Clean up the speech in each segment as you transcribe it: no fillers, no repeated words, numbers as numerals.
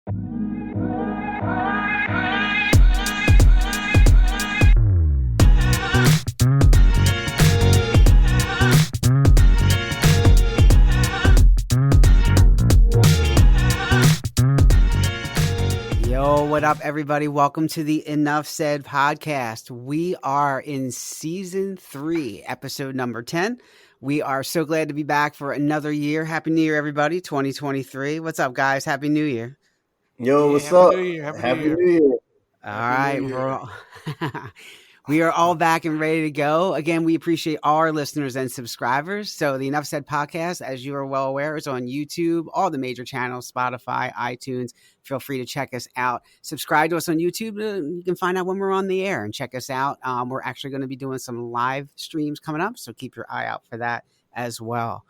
Yo, what up, everybody? Welcome to the Enough Said podcast. We are in season 3, episode number 10. We are so glad to be back for another year. Happy New Year, everybody, 2023. What's up, guys? Happy New Year. Yo, what's up? New Year. Happy New Year. All right. We are all back and ready to go. Again, we appreciate all our listeners and subscribers. So the Enough Said podcast, as you are well aware, is on YouTube, all the major channels, Spotify, iTunes. Feel free to check us out. Subscribe to us on YouTube. You can find out when we're on the air and check us out. We're actually going to be doing some live streams coming up, so keep your eye out for that as well.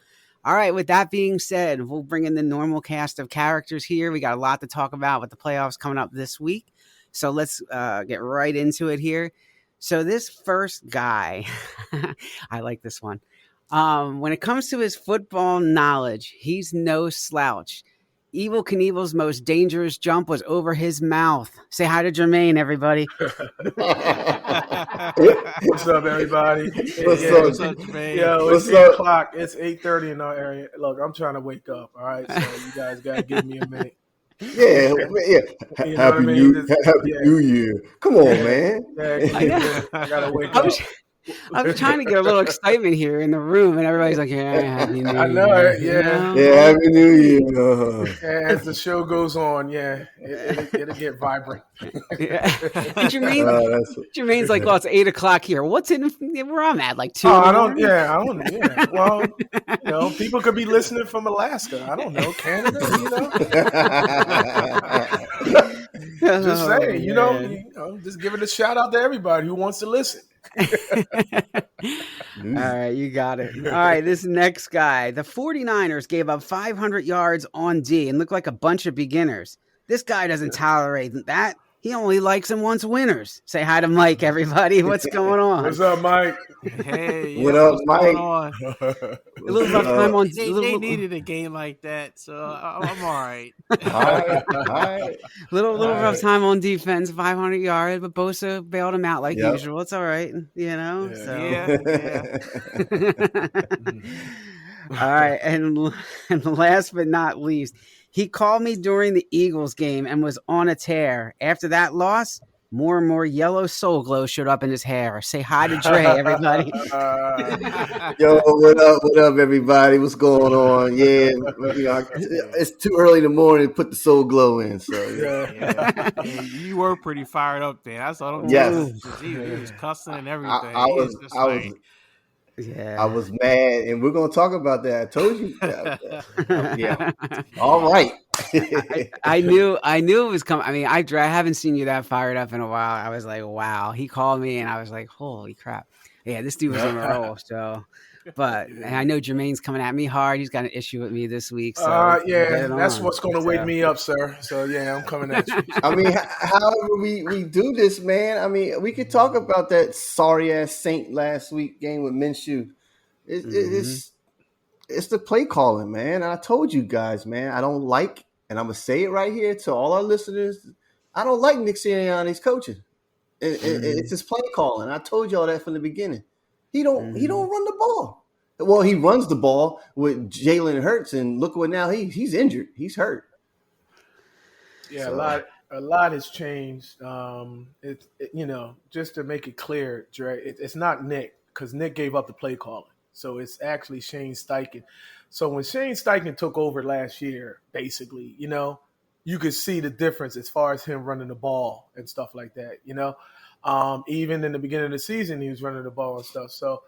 All right, with that being said, we'll bring in the normal cast of characters here. We got a lot to talk about with the playoffs coming up this week. So let's get right into it here. So this first guy, I like this one. When it comes to his football knowledge, he's no slouch. Evel Knievel's most dangerous jump was over his mouth. Say hi to Jermaine, everybody. What's up, everybody? What's up, Jermaine? Yo, it's 8 o'clock. It's 8:30 in our area. Look, I'm trying to wake up, all right? So you guys got to give me a minute. Yeah. Happy New Year. Come on, man. I got to wake up. I was trying to get a little excitement here in the room, and everybody's like, yeah, Happy New Year. I know it, yeah. Yeah, Happy New Year. As the show goes on, it'll get vibrant. Yeah. And Jermaine's like, well, it's 8 o'clock here. What's in where I'm at? Like 2? I don't. Well, people could be listening from Alaska. I don't know, Canada. Just saying, just giving a shout out to everybody who wants to listen. All right, you got it. All right, this next guy. The 49ers gave up 500 yards on D and looked like a bunch of beginners. This guy doesn't tolerate that. He only likes and wants winners. Say hi to Mike, everybody. What's going on? What's up, Mike? Hey, what up, Mike? A little rough time on D. They needed a game like that, so I'm all right. All right. Little rough time on defense, 500 yards, but Bosa bailed him out like usual. It's all right, Yeah. All right, and last but not least, he called me during the Eagles game and was on a tear. After that loss, more and more yellow soul glow showed up in his hair. Say hi to Dre, everybody. Yo, what up, everybody? What's going on? Yeah, it's too early in the morning to put the soul glow in. So Yeah, you were pretty fired up there. I saw him. Yes. He was cussing and everything. I was mad, and we're gonna talk about that. I told you. Yeah. All right. I knew it was coming. I mean, I haven't seen you that fired up in a while. I was like, wow. He called me, and I was like, holy crap. Yeah, this dude was on a roll. So, and I know Jermaine's coming at me hard. He's got an issue with me this week. So that's what's going to wake me up, sir. So I'm coming at you. I mean, however we do this, man. I mean, we could talk about that sorry ass Saint last week game with Minshew. It's the play calling, man. And I told you guys, man, I don't like, and I'm gonna say it right here to all our listeners. I don't like Nick Sirianni's coaching. It's his play calling. I told y'all that from the beginning. He don't run the ball. Well, he runs the ball with Jalen Hurts, and look what now he's injured. He's hurt. Yeah, so. A lot has changed. Just to make it clear, Dre, it's not Nick, because Nick gave up the play calling. So it's actually Shane Steichen. So when Shane Steichen took over last year, basically, you could see the difference as far as him running the ball and stuff like that, Even in the beginning of the season, he was running the ball and stuff. So,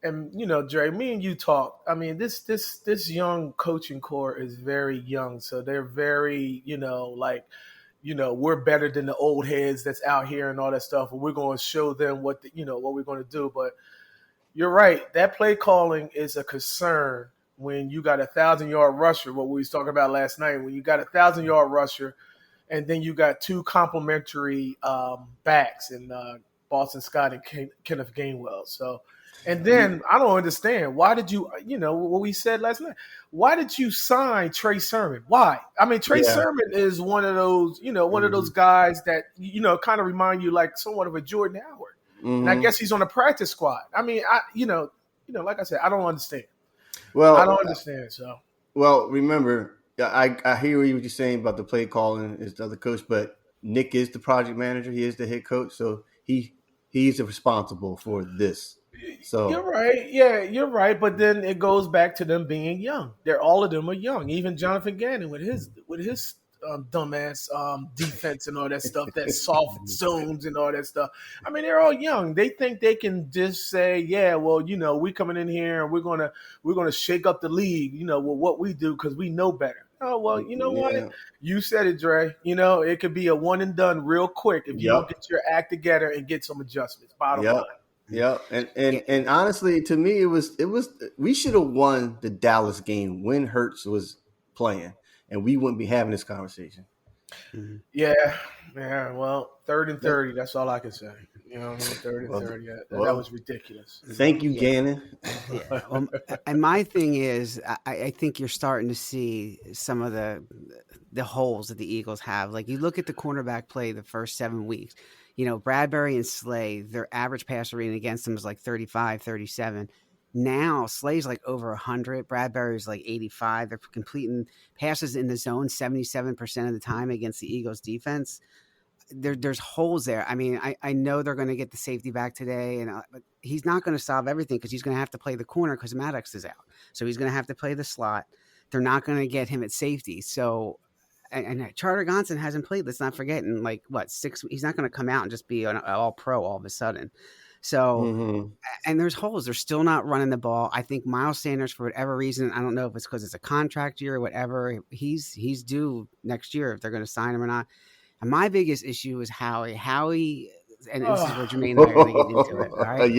and, Dre, me and you talk. I mean, this young coaching core is very young. So they're very, we're better than the old heads that's out here and all that stuff. And we're going to show them what we're going to do. But you're right. That play calling is a concern when you got a 1,000-yard rusher, what we was talking about last night, when you got a 1,000-yard rusher and then you got two complimentary backs in Boston Scott and Kenneth Gainwell. So And then I don't understand, why did you, what we said last night, why did you sign Trey Sermon? Why? I mean, Trey Sermon is one of those, one of those guys that, kind of remind you like somewhat of a Jordan Howard. And I guess he's on the practice squad. I mean, like I said, I don't understand. Well, I don't understand. So, well, remember, I hear what you're saying about the play calling is the other coach, but Nick is the project manager. He is the head coach, so he's responsible for this. So you're right. Yeah, you're right. But then it goes back to them being young. All of them are young. Even Jonathan Gannon with his dumbass defense and all that stuff, that soft zones and all that stuff. I mean, they're all young. They think they can just say, yeah, well, we coming in here and we're gonna shake up the league, with what we do because we know better. Oh, well, you know what? You said it, Dre. It could be a one and done real quick if you don't get your act together and get some adjustments. Bottom line. Yeah, and honestly, to me, it was we should have won the Dallas game when Hurts was playing, and we wouldn't be having this conversation. Yeah. Well, 3rd and 30. That's all I can say. 3rd and 30. That was ridiculous. Thank you, Gannon. Yeah. And my thing is, I think you're starting to see some of the holes that the Eagles have. Like you look at the cornerback play the first 7 weeks. Bradbury and Slay, their average passer rating against them is like 35, 37. Now Slay's like over 100. Bradbury's like 85. They're completing passes in the zone 77% of the time against the Eagles defense. There's holes there. I mean, I know they're going to get the safety back today, but he's not going to solve everything because he's going to have to play the corner because Maddox is out. So he's going to have to play the slot. They're not going to get him at safety. So, and Charter Gonson hasn't played. Let's not forget. In 6 he's not going to come out and just be an all pro all of a sudden. So, and there's holes. They're still not running the ball. I think Miles Sanders, for whatever reason, I don't know if it's because it's a contract year or whatever, he's due next year if they're going to sign him or not. And my biggest issue is Howie. And this is where Jermaine and I are going to get into it. All right?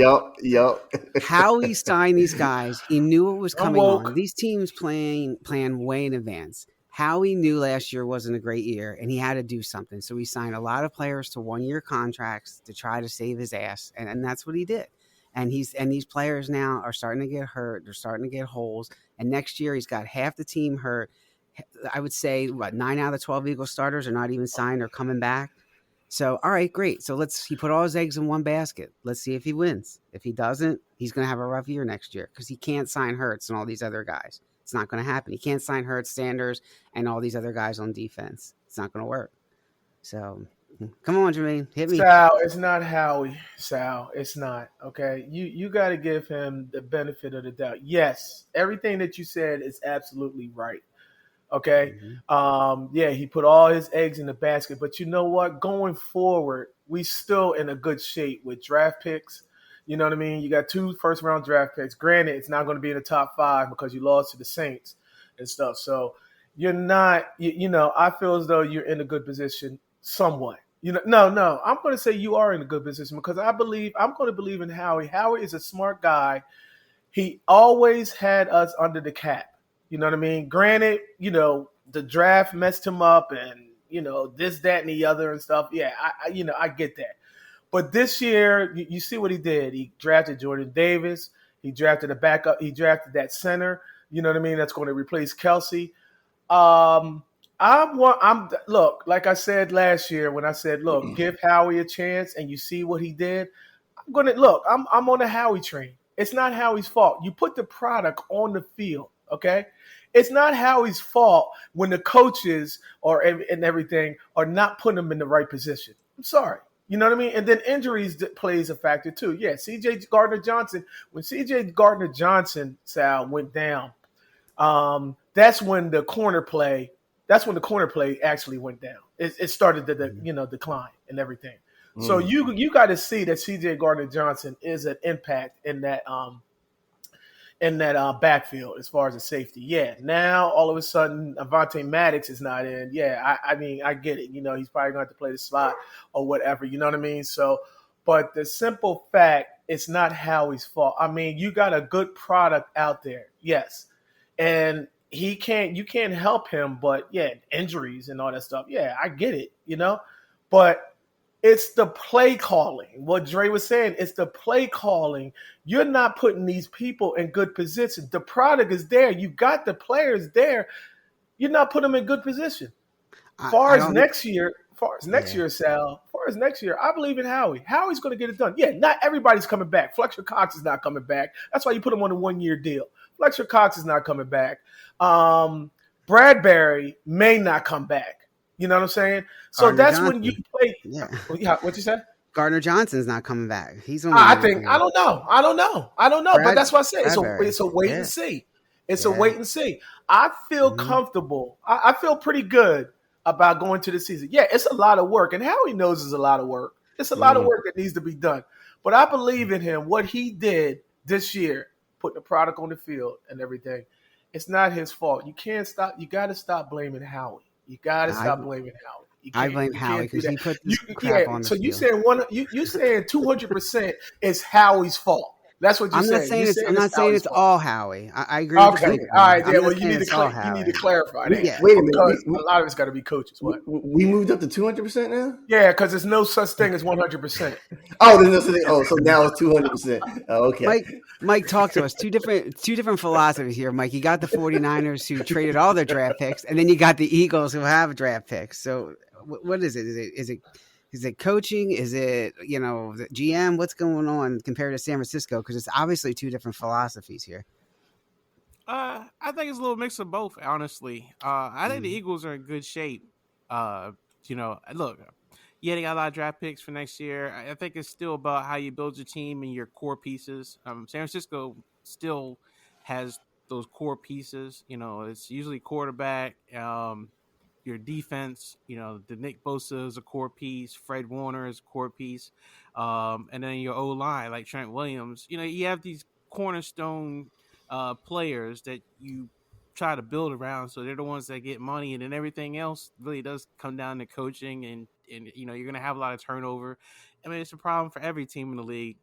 Yep. Howie signed these guys. He knew it was coming on. These teams plan way in advance. Howie knew last year wasn't a great year, and he had to do something. So he signed a lot of players to 1-year contracts to try to save his ass, and that's what he did. And these players now are starting to get hurt. They're starting to get holes. And next year he's got half the team hurt. I would say 9 out of the 12 Eagles starters are not even signed or coming back. So, all right, great. So he put all his eggs in one basket. Let's see if he wins. If he doesn't, he's going to have a rough year next year because he can't sign Hurts and all these other guys. It's not going to happen. He can't sign Hurts, Sanders, and all these other guys on defense. It's not going to work. So, come on, Jermaine. Hit me. Sal, it's not Howie. Sal, it's not. Okay? You got to give him the benefit of the doubt. Yes, everything that you said is absolutely right. Okay? He put all his eggs in the basket. But you know what? Going forward, we still in a good shape with draft picks. You know what I mean? You got 2 first-round draft picks. Granted, it's not going to be in the top 5 because you lost to the Saints and stuff. So you're not, I feel as though you're in a good position somewhat. No, I'm going to say you are in a good position because I'm going to believe in Howie. Howie is a smart guy. He always had us under the cap. You know what I mean? Granted, the draft messed him up and, this, that, and the other and stuff. Yeah, I get that. But this year, you see what he did. He drafted Jordan Davis. He drafted a backup. He drafted that center. You know what I mean? That's going to replace Kelsey. Look, like I said last year when I said, look, give Howie a chance, and you see what he did. I'm on the Howie train. It's not Howie's fault. You put the product on the field, okay? It's not Howie's fault when the coaches and everything are not putting him in the right position. I'm sorry. You know what I mean? And then injuries plays a factor too. Yeah, C.J. Gardner-Johnson. When C.J. Gardner-Johnson, Sal, went down, that's when the corner play actually went down. It started the decline and everything. So you got to see that C.J. Gardner-Johnson is an impact in that backfield as far as the safety. Yeah, now all of a sudden Avonte Maddox is not in. Yeah, I mean, I get it. He's probably going to have to play the slot or whatever. You know what I mean? So, but the simple fact, it's not Howie's fault. I mean, you got a good product out there. Yes. And you can't help him, but yeah, injuries and all that stuff. Yeah, I get it, But It's the play calling. What Dre was saying, it's the play calling. You're not putting these people in good positions. The product is there. You got the players there. You're not putting them in good position. Far as next year, Sal, I believe in Howie. Howie's going to get it done. Yeah, not everybody's coming back. Fletcher Cox is not coming back. That's why you put him on a 1-year deal. Fletcher Cox is not coming back. Bradbury may not come back. You know what I'm saying? So Gardner that's Johnson. when you play. Yeah. What you said? Gardner Johnson's not coming back. He's only. I don't know. But that's what I said. It's a wait and see. It's a wait and see. I feel comfortable. I feel pretty good about going to the season. Yeah, it's a lot of work, and Howie knows it's a lot of work. It's a lot of work that needs to be done. But I believe in him. What he did this year, putting the product on the field and everything, it's not his fault. You can't stop. You got to stop blaming Howie. You got to stop blaming Howie. I blame Howie because he put this crap on the field. So you saying 200% is Howie's fault. That's what you're saying. I'm not saying it's all Howie. I agree. Okay, all right. Yeah, well, you need to clarify that. Wait a minute. A lot of it's got to be coaches. What? We moved up to 200% now? Yeah, because there's no such thing as 100%. Oh, there's no such thing. Oh, so now it's 200%. Oh, okay. Mike, talk to us. Two different philosophies here, Mike. You got the 49ers who traded all their draft picks, and then you got the Eagles who have draft picks. So what is it? Is it coaching? Is it, the GM? What's going on compared to San Francisco? Because it's obviously two different philosophies here. I think it's a little mix of both, honestly. I think the Eagles are in good shape. Look, they got a lot of draft picks for next year. I think it's still about how you build your team and your core pieces. San Francisco still has those core pieces. It's usually quarterback, your defense, the Nick Bosa is a core piece, Fred Warner is a core piece, and then your O-line, like Trent Williams. You have these cornerstone players that you try to build around, so they're the ones that get money, and then everything else really does come down to coaching, and you're going to have a lot of turnover. I mean, it's a problem for every team in the league.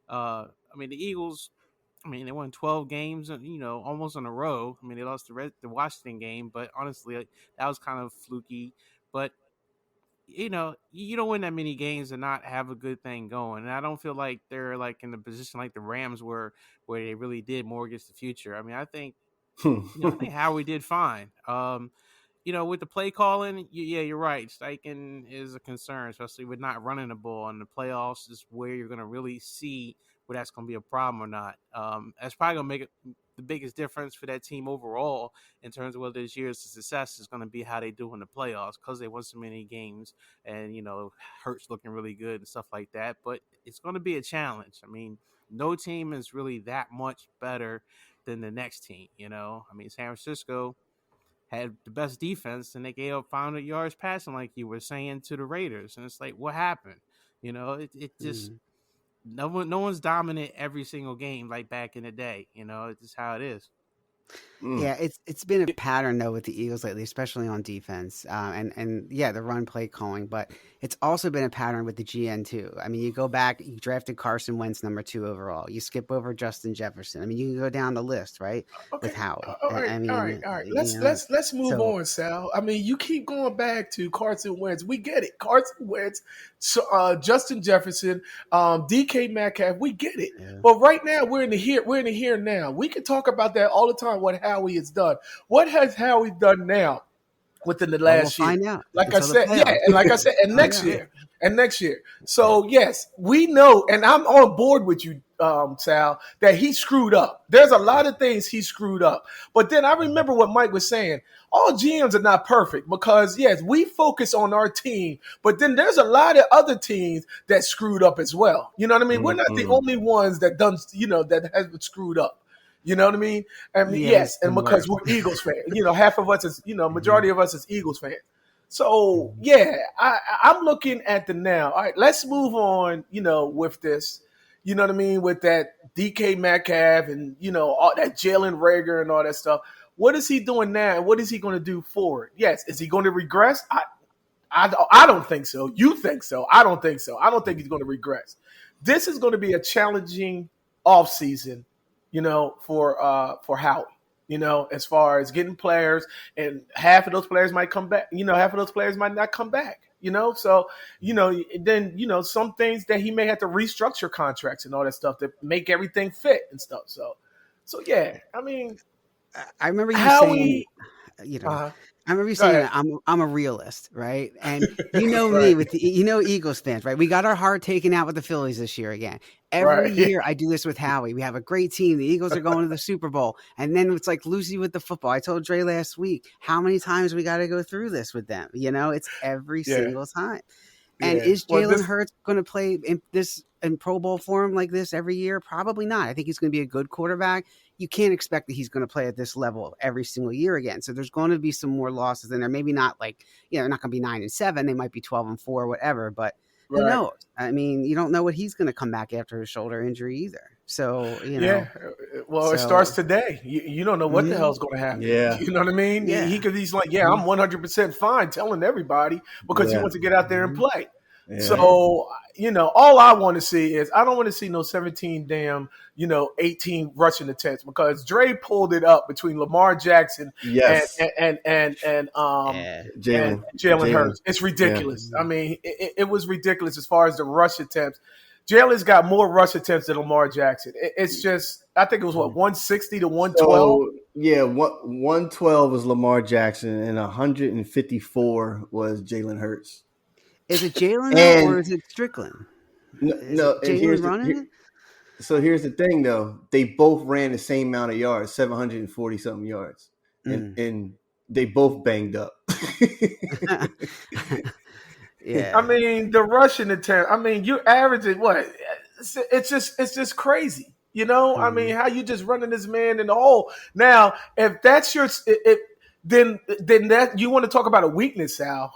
The Eagles, they won 12 games, almost in a row. They lost the Washington game, but honestly, that was kind of fluky. But, you don't win that many games and not have a good thing going. And I don't feel like they're like in the position like the Rams were, where they really did mortgage the future. I think Howie did fine. With the play calling, you're right. Steichen is a concern, especially with not running the ball. And the playoffs is where you're going to really see whether that's going to be a problem or not. That's probably going to make it the biggest difference for that team overall in terms of whether this year's success is going to be how they do in the playoffs, because they won so many games and, Hurts looking really good and stuff like that. But it's going to be a challenge. No team is really that much better than the next team, San Francisco had the best defense, and they gave up 500 yards passing, like you were saying, to the Raiders. And it's like, what happened? It just no one's dominant every single game like back in the day. It's just how it is. Yeah, it's been a pattern though with the Eagles lately, especially on defense, and the run play calling. But it's also been a pattern with the GN too. You go back, you drafted Carson Wentz number 2 overall. You skip over Justin Jefferson. You can go down the list, right? Okay. With Howie. All right. Let's move on, Sal. You keep going back to Carson Wentz. We get it, Carson Wentz, Justin Jefferson, DK Metcalf. We get it. Yeah. But right now we're in the here now. We can talk about that all the time. What Howie has done. What has Howie done now within the last year? Find out. Like I said, and next year. So yes, we know, and I'm on board with you, Sal, that he screwed up. There's a lot of things he screwed up. But then I remember what Mike was saying. All GMs are not perfect because, yes, we focus on our team, but then there's a lot of other teams that screwed up as well. You know what I mean? Mm-hmm. We're not the only ones that that has been screwed up. You know what I mean? Yes, and because we're Eagles fans, half of us is, majority of us is Eagles fans. So I'm looking at the now. All right, let's move on. With this, you know what I mean, with that DK Metcalf and all that Jalen Reagor and all that stuff. What is he doing now, and what is he going to do forward? Yes, is he going to regress? I don't think so. You think so? I don't think so. I don't think he's going to regress. This is going to be a challenging offseason. For Howie, as far as getting players, and half of those players might come back, half of those players might not come back. So, then, some things that he may have to restructure contracts and all that stuff to make everything fit and stuff. So yeah, I mean, I remember you Howie, saying, uh-huh. I remember you Go saying ahead. that I'm a realist, right? And me Right. with Eagles fans, right? We got our heart taken out with the Phillies this year again. Every Right. year I do this with Howie. We have a great team. The Eagles are going to the Super Bowl. And then it's like Lucy with the football. I told Dre last week how many times we got to go through this with them. It's every Yeah. single time. And Yeah. is Well, Jalen Hurts going to play in Pro Bowl form like this every year? Probably not. I think he's going to be a good quarterback. You can't expect that he's going to play at this level every single year again. So there's going to be some more losses in there. Maybe not like, they're not going to be 9-7. They might be 12-4, whatever. But who Right. knows? I mean, you don't know what he's going to come back after his shoulder injury either. So, Yeah. Well, it starts today. You don't know what the hell's going to happen. Yeah. You know what I mean? Yeah. He's like, I'm 100% fine telling everybody because he wants to get out there and play. Yeah. So, all I want to see is I don't want to see no 17 18 rushing attempts because Dre pulled it up between Lamar Jackson and Jalen Hurts. It's ridiculous. Yeah. I mean, it was ridiculous as far as the rush attempts. Jalen's got more rush attempts than Lamar Jackson. It's just, I think it was 160 to 112. So, 112 was Lamar Jackson and 154 was Jalen Hurts. Is it Jalen or is it Strickland? No, Jalen running it? So here's the thing, though. They both ran the same amount of yards, 740-something yards. And they both banged up. Yeah. I mean, the rushing attempt, you're averaging what? It's just crazy. I mean, how you just running this man in the hole. Now, if that's then that you want to talk about a weakness, Sal.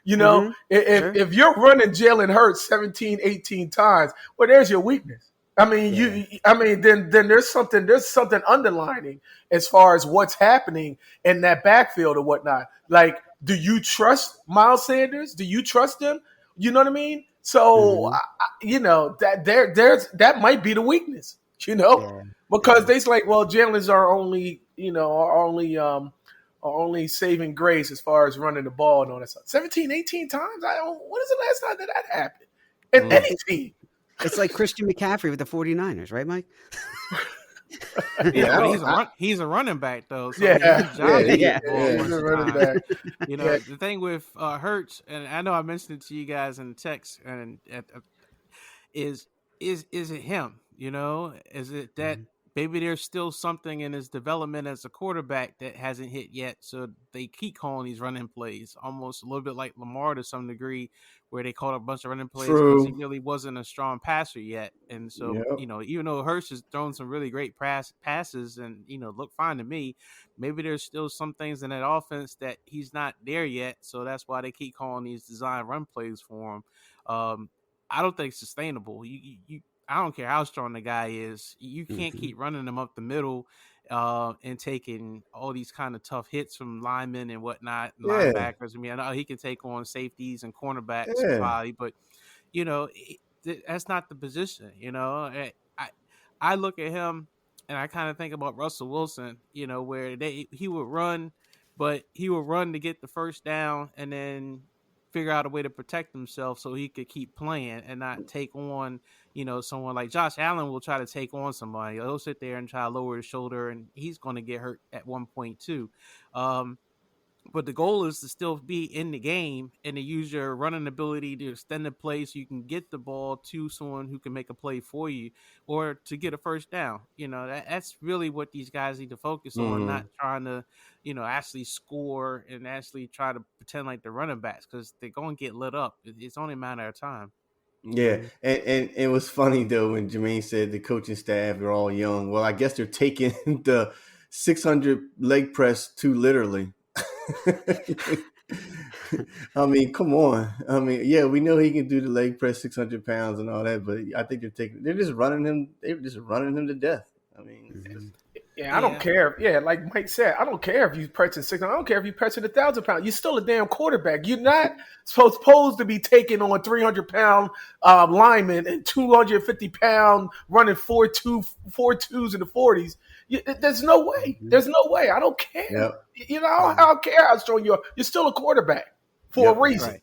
If you're running Jalen Hurts 17, 18 times, well, there's your weakness. I mean, then there's something underlining as far as what's happening in that backfield or whatnot. Like, do you trust Miles Sanders? Do you trust him? You know what I mean? So, that might be the weakness, because they's like, well, Jalen's our only saving grace as far as running the ball and all that stuff. 17, 18 times? When is the last time that happened? In any team. It's like Christian McCaffrey with the 49ers, right, Mike? He's a running back though. So He's a running back. The thing with Hurts, and I know I mentioned it to you guys in the text, and is it him? Is it that maybe there's still something in his development as a quarterback that hasn't hit yet, so they keep calling these running plays, almost a little bit like Lamar to some degree, where they called a bunch of running plays because he really wasn't a strong passer yet. And so, even though Hurts has thrown some really great passes and, look fine to me, maybe there's still some things in that offense that he's not there yet. So that's why they keep calling these design run plays for him. I don't think it's sustainable. I don't care how strong the guy is. You can't keep running him up the middle and taking all these kind of tough hits from linemen and whatnot, linebackers. I know he can take on safeties and cornerbacks probably, but, that's not the position. I look at him and I kind of think about Russell Wilson, where he would run, but he would run to get the first down and then figure out a way to protect himself so he could keep playing and not take on, someone like Josh Allen will try to take on somebody. He'll sit there and try to lower his shoulder, and he's going to get hurt at one point too. But the goal is to still be in the game and to use your running ability to extend the play so you can get the ball to someone who can make a play for you or to get a first down. That's really what these guys need to focus on, not trying to, actually score and actually try to pretend like they're running backs because they're going to get lit up. It's only a matter of time. Yeah, and it was funny, though, when Jermaine said the coaching staff are all young. Well, I guess they're taking the 600 leg press too literally. I mean, come on. I mean, yeah, we know he can do the leg press 600 pounds and all that, but I think they're just running him. They're just running him to death. I mean, I don't care. Yeah, like Mike said, I don't care if you pressing 600. I don't care if you pressing 1,000 pounds. You're still a damn quarterback. You're not supposed to be taking on 300-pound linemen and 250-pound running 4.2s in the 40s. There's no way. There's no way. I don't care. Yep. I don't care how strong you are. You're still a quarterback for a reason. Right.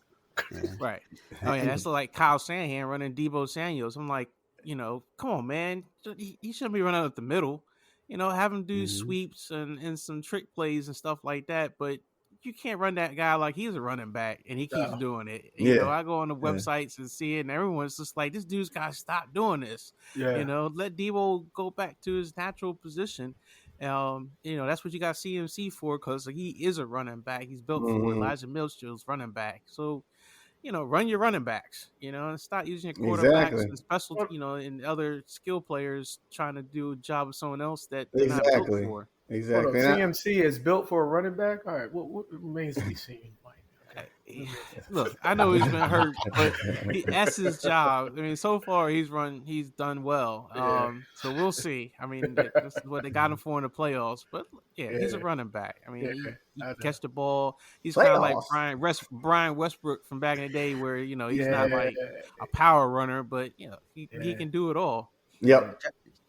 Right. Oh yeah, that's like Kyle Shanahan running Debo Samuels. I'm like, come on, man. He shouldn't be running up the middle. Have him do sweeps and some trick plays and stuff like that. But you can't run that guy like he's a running back and he keeps doing it. Yeah. I go on the websites and see it, and everyone's just like, this dude's got to stop doing this. Yeah. Let Debo go back to his natural position. That's what you got CMC for, because he is a running back. He's built for it. Elijah Mitchell's running back. So, run your running backs, and stop using your quarterbacks and special, and other skill players trying to do a job of someone else that they're not built for. Exactly. CMC is built for a running back. All right, what remains to be seen, Mike? Look, I know he's been hurt, but that's his job. I mean, so far he's done well. So we'll see. I mean, that's what they got him for in the playoffs. But he's a running back. I mean, he can catch the ball. He's kind of like Brian Westbrook from back in the day, where he's not like a power runner, but he can do it all. Yep.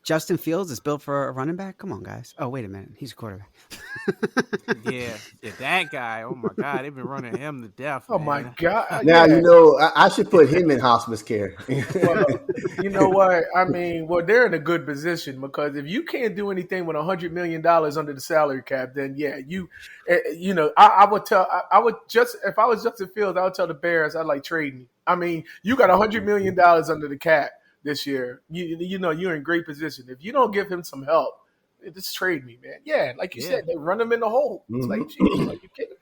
Justin Fields is built for a running back. Come on, guys. Oh, wait a minute. He's a quarterback. yeah, that guy. Oh my God, they've been running him to death. Oh man. my God. Now I should put him in hospice care. Well, you know what? I mean, they're in a good position, because if you can't do anything with $100 million under the salary cap, then I would just, if I was Justin Fields, I would tell the Bears I'd like trading you. I mean, you got $100 million under the cap this year. You're in great position. If you don't give him some help, just trade me, man. Yeah, like you said, they run him in the hole. It's like, geez, like, you kidding?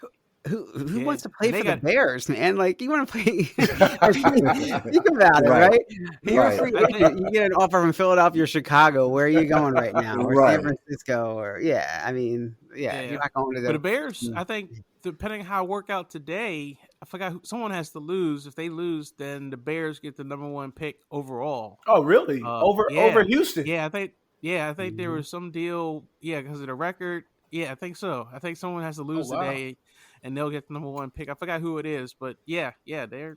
Who wants to play for the Bears, man? Like, you want to play? Think about it, right? You get an offer from Philadelphia or Chicago. Where are you going right now? Or San Francisco? Or you're not going to the Bears. I think depending on how it worked out today, I forgot someone has to lose. If they lose, then the Bears get the number 1 pick overall. Oh, really? Over Houston? Yeah, I think there was some deal. Yeah, because of the record. Yeah, I think so. I think someone has to lose today, and they'll get the number 1 pick. I forgot who it is, but they're. Okay.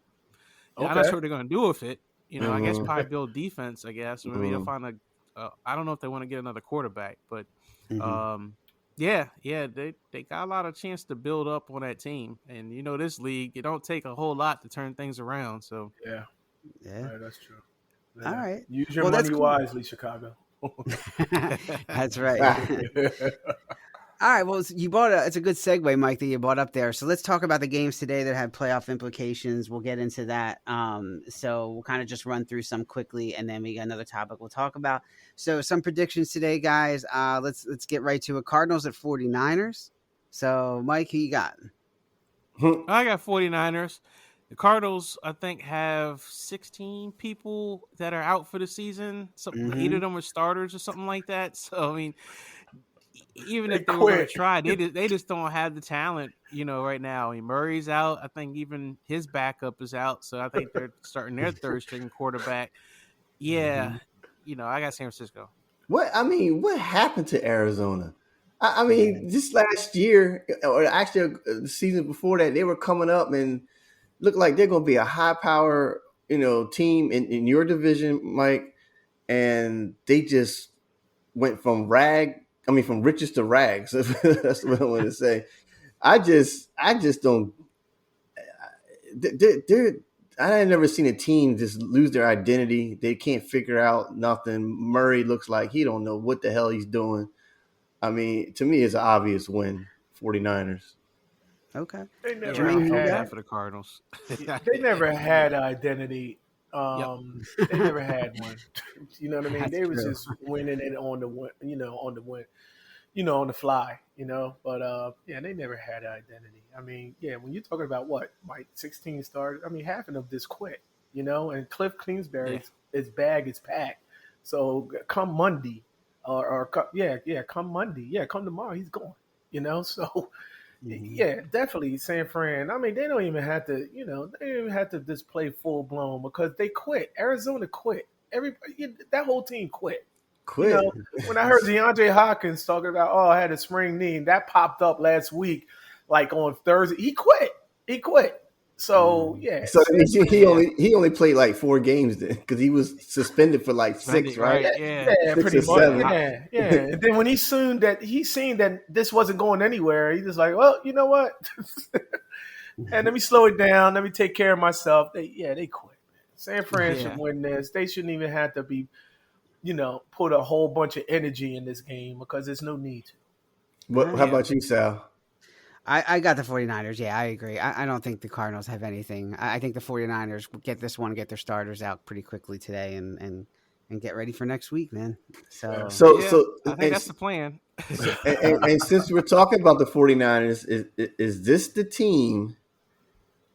I'm not sure what they're going to do with it. I guess probably build defense. I guess maybe they'll find I don't know if they want to get another quarterback, but they got a lot of chance to build up on that team. And this league, it don't take a whole lot to turn things around. So yeah, that's true. Yeah. All right, use your money wisely, Chicago. That's right. All right, well, it's a good segue, Mike, that you brought up there. So let's talk about the games today that had playoff implications. We'll get into that. So we'll kind of just run through some quickly, and then we got another topic we'll talk about. So some predictions today, guys. Let's get right to it. Cardinals at 49ers. So, Mike, who you got? I got 49ers. The Cardinals, I think, have 16 people that are out for the season. 8 of them are starters or something like that. So, I mean, even if they were going to try, they just don't have the talent, right now. I mean, Murray's out. I think even his backup is out. So I think they're starting their third string quarterback. Yeah, I got San Francisco. What happened to Arizona? I mean, just last year, or actually the season before that, they were coming up and looked like they're going to be a high power, team in your division, Mike. And they just went from riches to rags. That's what I want to say. I just don't. I had never seen a team just lose their identity. They can't figure out nothing. Murray looks like he don't know what the hell he's doing. I mean, to me, it's an obvious win. 49ers. Okay. They never had that for the Cardinals. They never had identity. They never had one. You know what I mean? They was just winning it on the fly. But they never had identity. I mean, when you're talking about what, like 16 starters, I mean, half of them just quit. And Cliff Kingsbury's his bag is packed. So come Monday, come Monday, come tomorrow, he's gone. So. Yeah, definitely San Fran. I mean, they don't even have to, they don't even have to just play full blown because they quit. Arizona quit. Everybody, that whole team quit. When I heard DeAndre Hopkins talking about, I had a sprained knee, and that popped up last week, like on Thursday. He quit. So So he only played like 4 games then because he was suspended for like 6, right? Yeah, 6 pretty much. 7. Yeah. And then when he seen that this wasn't going anywhere, he just like, well, you know what? and let me slow it down. Let me take care of myself. They quit. San Fran should win this. They shouldn't even have to be, put a whole bunch of energy in this game because there's no need to. How about you, Sal? I got the 49ers. Yeah, I agree. I don't think the Cardinals have anything. I think the 49ers get this one, get their starters out pretty quickly today and get ready for next week, man. So I think that's the plan. and since we're talking about the 49ers, is this the team?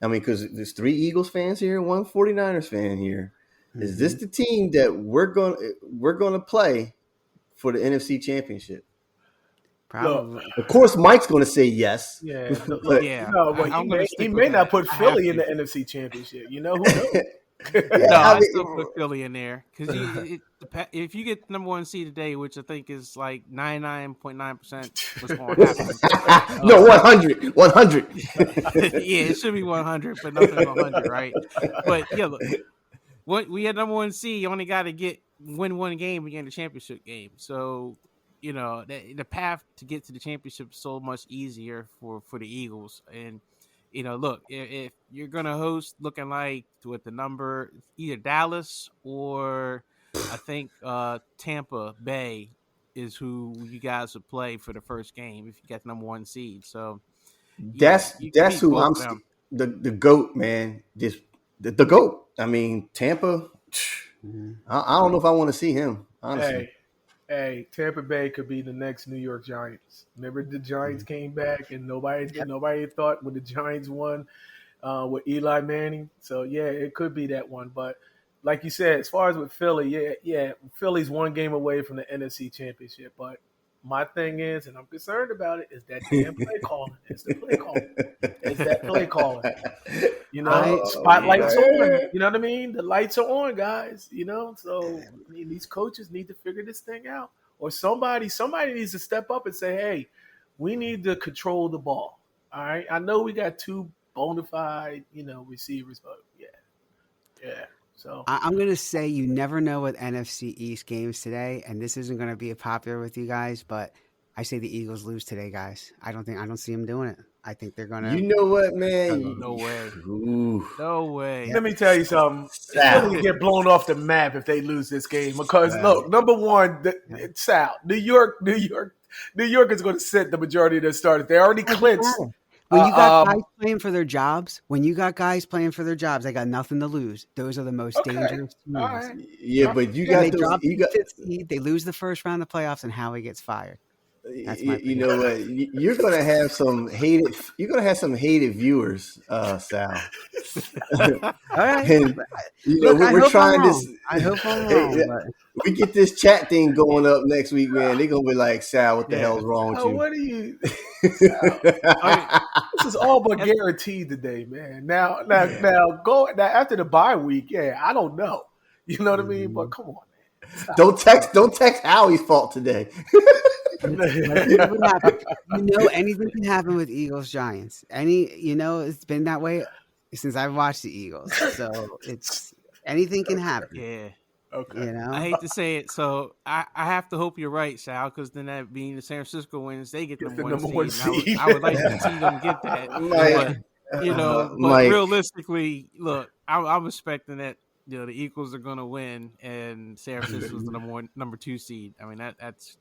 I mean, because there's 3 Eagles fans here, 1 49ers fan here. Mm-hmm. Is this the team that we're going to play for the NFC Championship? Probably. Of course, Mike's going to say yes. Yeah, but he may not put Philly in the NFC Championship. Who knows? I still put Philly in there because if you get the number 1 seed today, which I think is like 99.9% what's going to happen. No, 100. Yeah, it should be 100, but nothing 100, right? But yeah, look, we had number 1 seed. You only got to win 1 game against the championship game. So the path to get to the championship is so much easier for the Eagles. And look, if you're gonna host looking like with the number either Dallas or I think Tampa Bay is who you guys would play for the first game if you get the number 1 seed. So that's who I'm the GOAT, man. The GOAT. I mean, Tampa. I don't know if I want to see him, honestly. Hey, Tampa Bay could be the next New York Giants. Remember the Giants came back and nobody thought when the Giants won with Eli Manning. So, yeah, it could be that one. But like you said, as far as with Philly, Philly's 1 game away from the NFC Championship. But my thing is, and I'm concerned about it, is that damn play calling. It's the play calling. It's that play calling. Spotlight's on. You know what I mean? The lights are on, guys. So I mean, these coaches need to figure this thing out. Or somebody needs to step up and say, hey, we need to control the ball. All right? I know we got 2 bona fide, receivers, but yeah. So I'm going to say you never know with NFC East games today, and this isn't going to be popular with you guys, but I say the Eagles lose today, guys. I don't see them doing it. I think they're going to. You know what, man? No way. Ooh. No way. Let me tell you something. They're going to get blown off the map if they lose this game because, look, number 1, Sal, New York is going to sit the majority of their starters. They already clinched. When you got guys playing for their jobs, they got nothing to lose. Those are the most dangerous teams. Right. Yeah, but they lose the first round of playoffs, and Howie gets fired. That's my you know what? You're gonna have some hated viewers, Sal. All right. And, we're trying this. I hope I'm wrong. We get this chat thing going up next week, man. They're gonna be like, Sal, what the hell's wrong with you? What are you? This is all but guaranteed today, man. Now go after the bye week. Yeah, I don't know. You know what I mean? But come on, man. Stop. Don't text Howie's fault today. Anything can happen with Eagles Giants. It's been that way since I've watched the Eagles. So anything can happen. Yeah. Okay. I hate to say it, so I have to hope you're right, Sal, because then that being the San Francisco wins, they get the number 1 seed. I would like to see them get that. But realistically, look, I'm expecting that the Eagles are going to win, and San Francisco's the number 2 seed. I mean that's.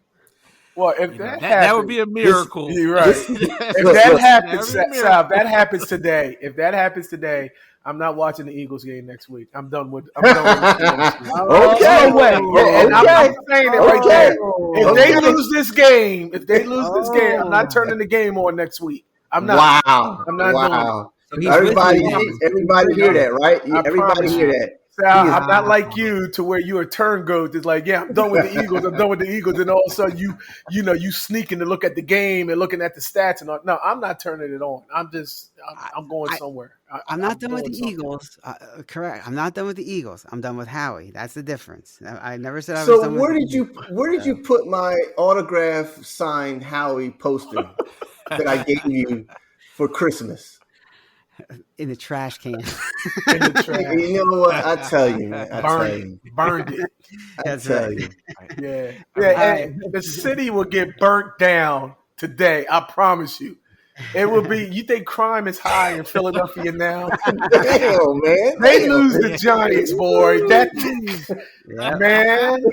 Well, if that happens, that would be a miracle. You're right. If that happens, Sal, if that happens today, I'm not watching the Eagles game next week. I'm done with. Okay. No way. And I'm saying it right there. If they lose this game, I'm not turning the game on next week. I'm not. Wow. I'm not doing it. Everybody hear that, right? Everybody hear that. Sal, I'm not like you to where you're a turn goat. It's like, I'm done with the Eagles. And all of a sudden you sneaking to look at the game and looking at the stats and all. No, I'm not turning it on. I'm going somewhere. I'm not done with the Eagles. Correct. I'm not done with the Eagles. I'm done with Howie. That's the difference. I never said I was done with where did you put my autograph signed Howie poster that I gave you for Christmas? In the trash can. In the trash. You know what? I tell you, man. Burned it. That's right. Yeah. And the city will get burnt down today. I promise you. It would be. You think crime is high in Philadelphia now? Damn, man. They lose the Giants, boy. That man.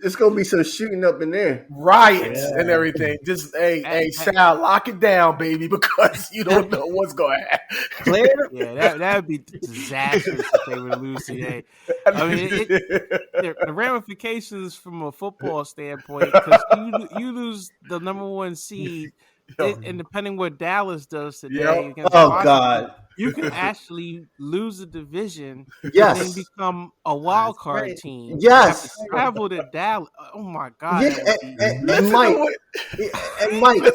It's gonna be some shooting up in there. Riots and everything. Just hey, Sal, lock it down, baby, because you don't know what's going to happen. Clear? Yeah, that would be disastrous if they were to lose today. I mean, the ramifications from a football standpoint, because you lose the number one seed, and depending what Dallas does today against Washington, God, you can actually lose a division, yes, and then become a wild card team. Yes, you have to travel to Dallas. Oh my God! Yeah, and Mike,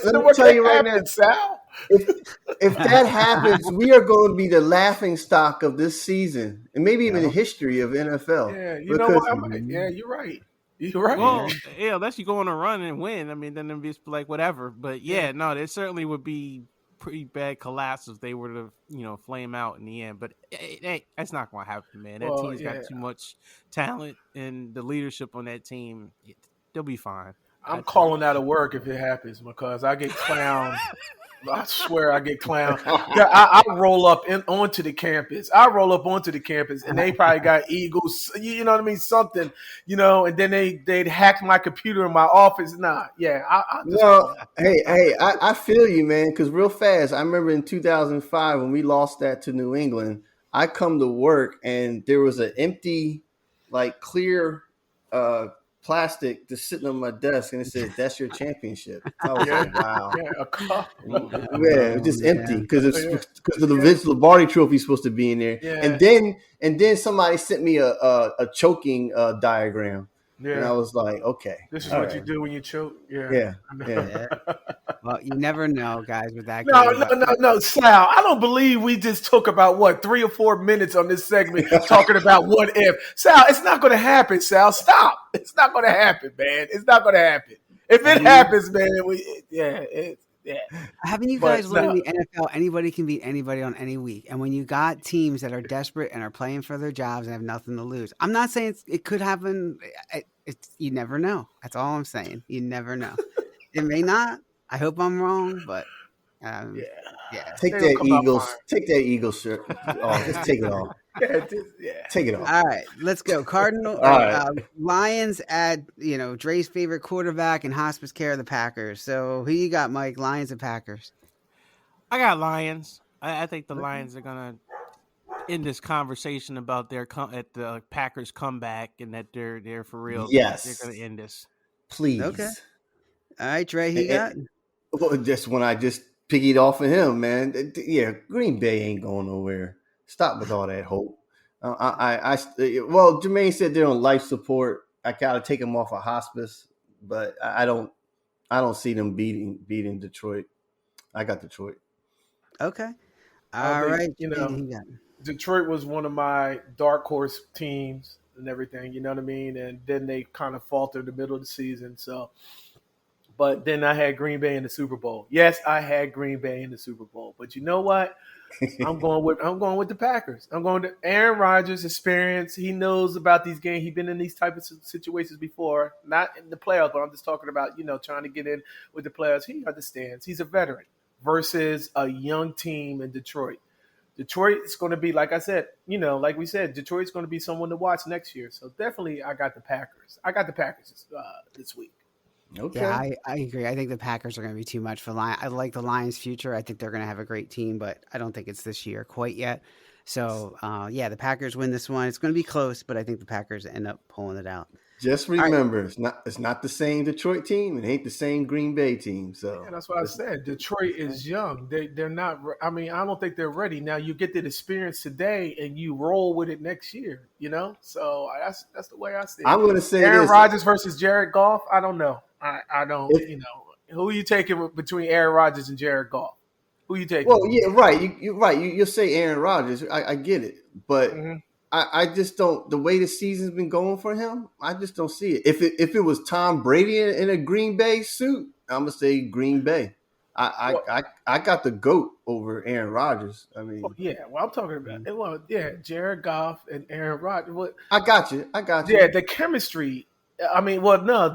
let me tell you right now, Sal. If that happens, we are going to be the laughing stock of this season, and maybe even the history of NFL. Yeah, you know what? You're right. You're right. Well, yeah, unless you go on a run and win, I mean, then it'd be like whatever. But yeah, no, there certainly would be pretty bad collapse if they were to, flame out in the end. But hey, that's not going to happen, man. That team's got too much talent, and the leadership on that team, they'll be fine. I'm calling out of work if it happens because I get clowned. I swear I get clowned. I roll up onto the campus. And they probably got Eagles, you know what I mean? Something, and then they'd hack my computer in my office. Nah, yeah. I feel you, man, because real fast, I remember in 2005 when we lost that to New England, I come to work and there was an empty, clear plastic just sitting on my desk, and it said, "That's your championship." I was like, "Wow, a cup." Yeah, it's just empty because of the Vince Lombardi trophy supposed to be in there. Yeah. And then somebody sent me a choking diagram. Yeah. And I was like, okay. This is what you do when you choke. Yeah. Well, you never know, guys, with that. No, Sal. I don't believe we just took about 3 or 4 minutes on this segment talking about what if. Sal, it's not going to happen, Sal. Stop. It's not going to happen, man. It's not going to happen. If it happens, man, Haven't you guys learned in the NFL, anybody can beat anybody on any week? And when you got teams that are desperate and are playing for their jobs and have nothing to lose, I'm not saying it could happen. You never know. That's all I'm saying. You never know. It may not. I hope I'm wrong, but Take that Eagles shirt off. Just take it off. Take it off. All right, let's go. Lions at Dre's favorite quarterback and hospice care of the Packers. So who you got, Mike? Lions or Packers? I got Lions. I think the Lions are gonna end this conversation about at the Packers comeback and that they're for real. Yes, they're gonna end this. Please. Okay. All right, Dre, who you got? Well, just when I just piggied off of him, man. Yeah, Green Bay ain't going nowhere. Stop with all that hope. Jermaine said they're on life support. I gotta take them off of hospice, but I don't see them beating Detroit. I got Detroit. Okay. All right. Detroit was one of my dark horse teams and everything. You know what I mean? And then they kind of faltered in the middle of the season. So, but then I had Green Bay in the Super Bowl. Yes, I had Green Bay in the Super Bowl. But you know what? I'm going with the Packers. I'm going to Aaron Rodgers' experience. He knows about these games. He's been in these type of situations before, not in the playoffs, but I'm just talking about, trying to get in with the playoffs. He understands. He's a veteran versus a young team in Detroit. Detroit is going to be, like I said, like we said, Detroit's going to be someone to watch next year. So definitely I got the Packers. This week. Okay. Yeah, I agree. I think the Packers are going to be too much for Lions. I like the Lions' future. I think they're going to have a great team, but I don't think it's this year quite yet. So, the Packers win this one. It's going to be close, but I think the Packers end up pulling it out. Just remember, it's not the same Detroit team. It ain't the same Green Bay team. So that's what I said. Detroit is young. They're not. I mean, I don't think they're ready. Now you get that experience today, and you roll with it next year. So that's the way I see it. I'm going to say Aaron Rodgers versus Jared Goff. I don't know. I don't. Who are you taking between Aaron Rodgers and Jared Goff? Who are you taking? Well, yeah, right. You're right. You'll say Aaron Rodgers. I get it, but. Mm-hmm. I just don't. The way the season's been going for him, I just don't see it. If it was Tom Brady in a Green Bay suit, I'm gonna say Green Bay. I got the GOAT over Aaron Rodgers. I mean, I'm talking about. Well, Jared Goff and Aaron Rodgers. I got you. Yeah, the chemistry. I mean,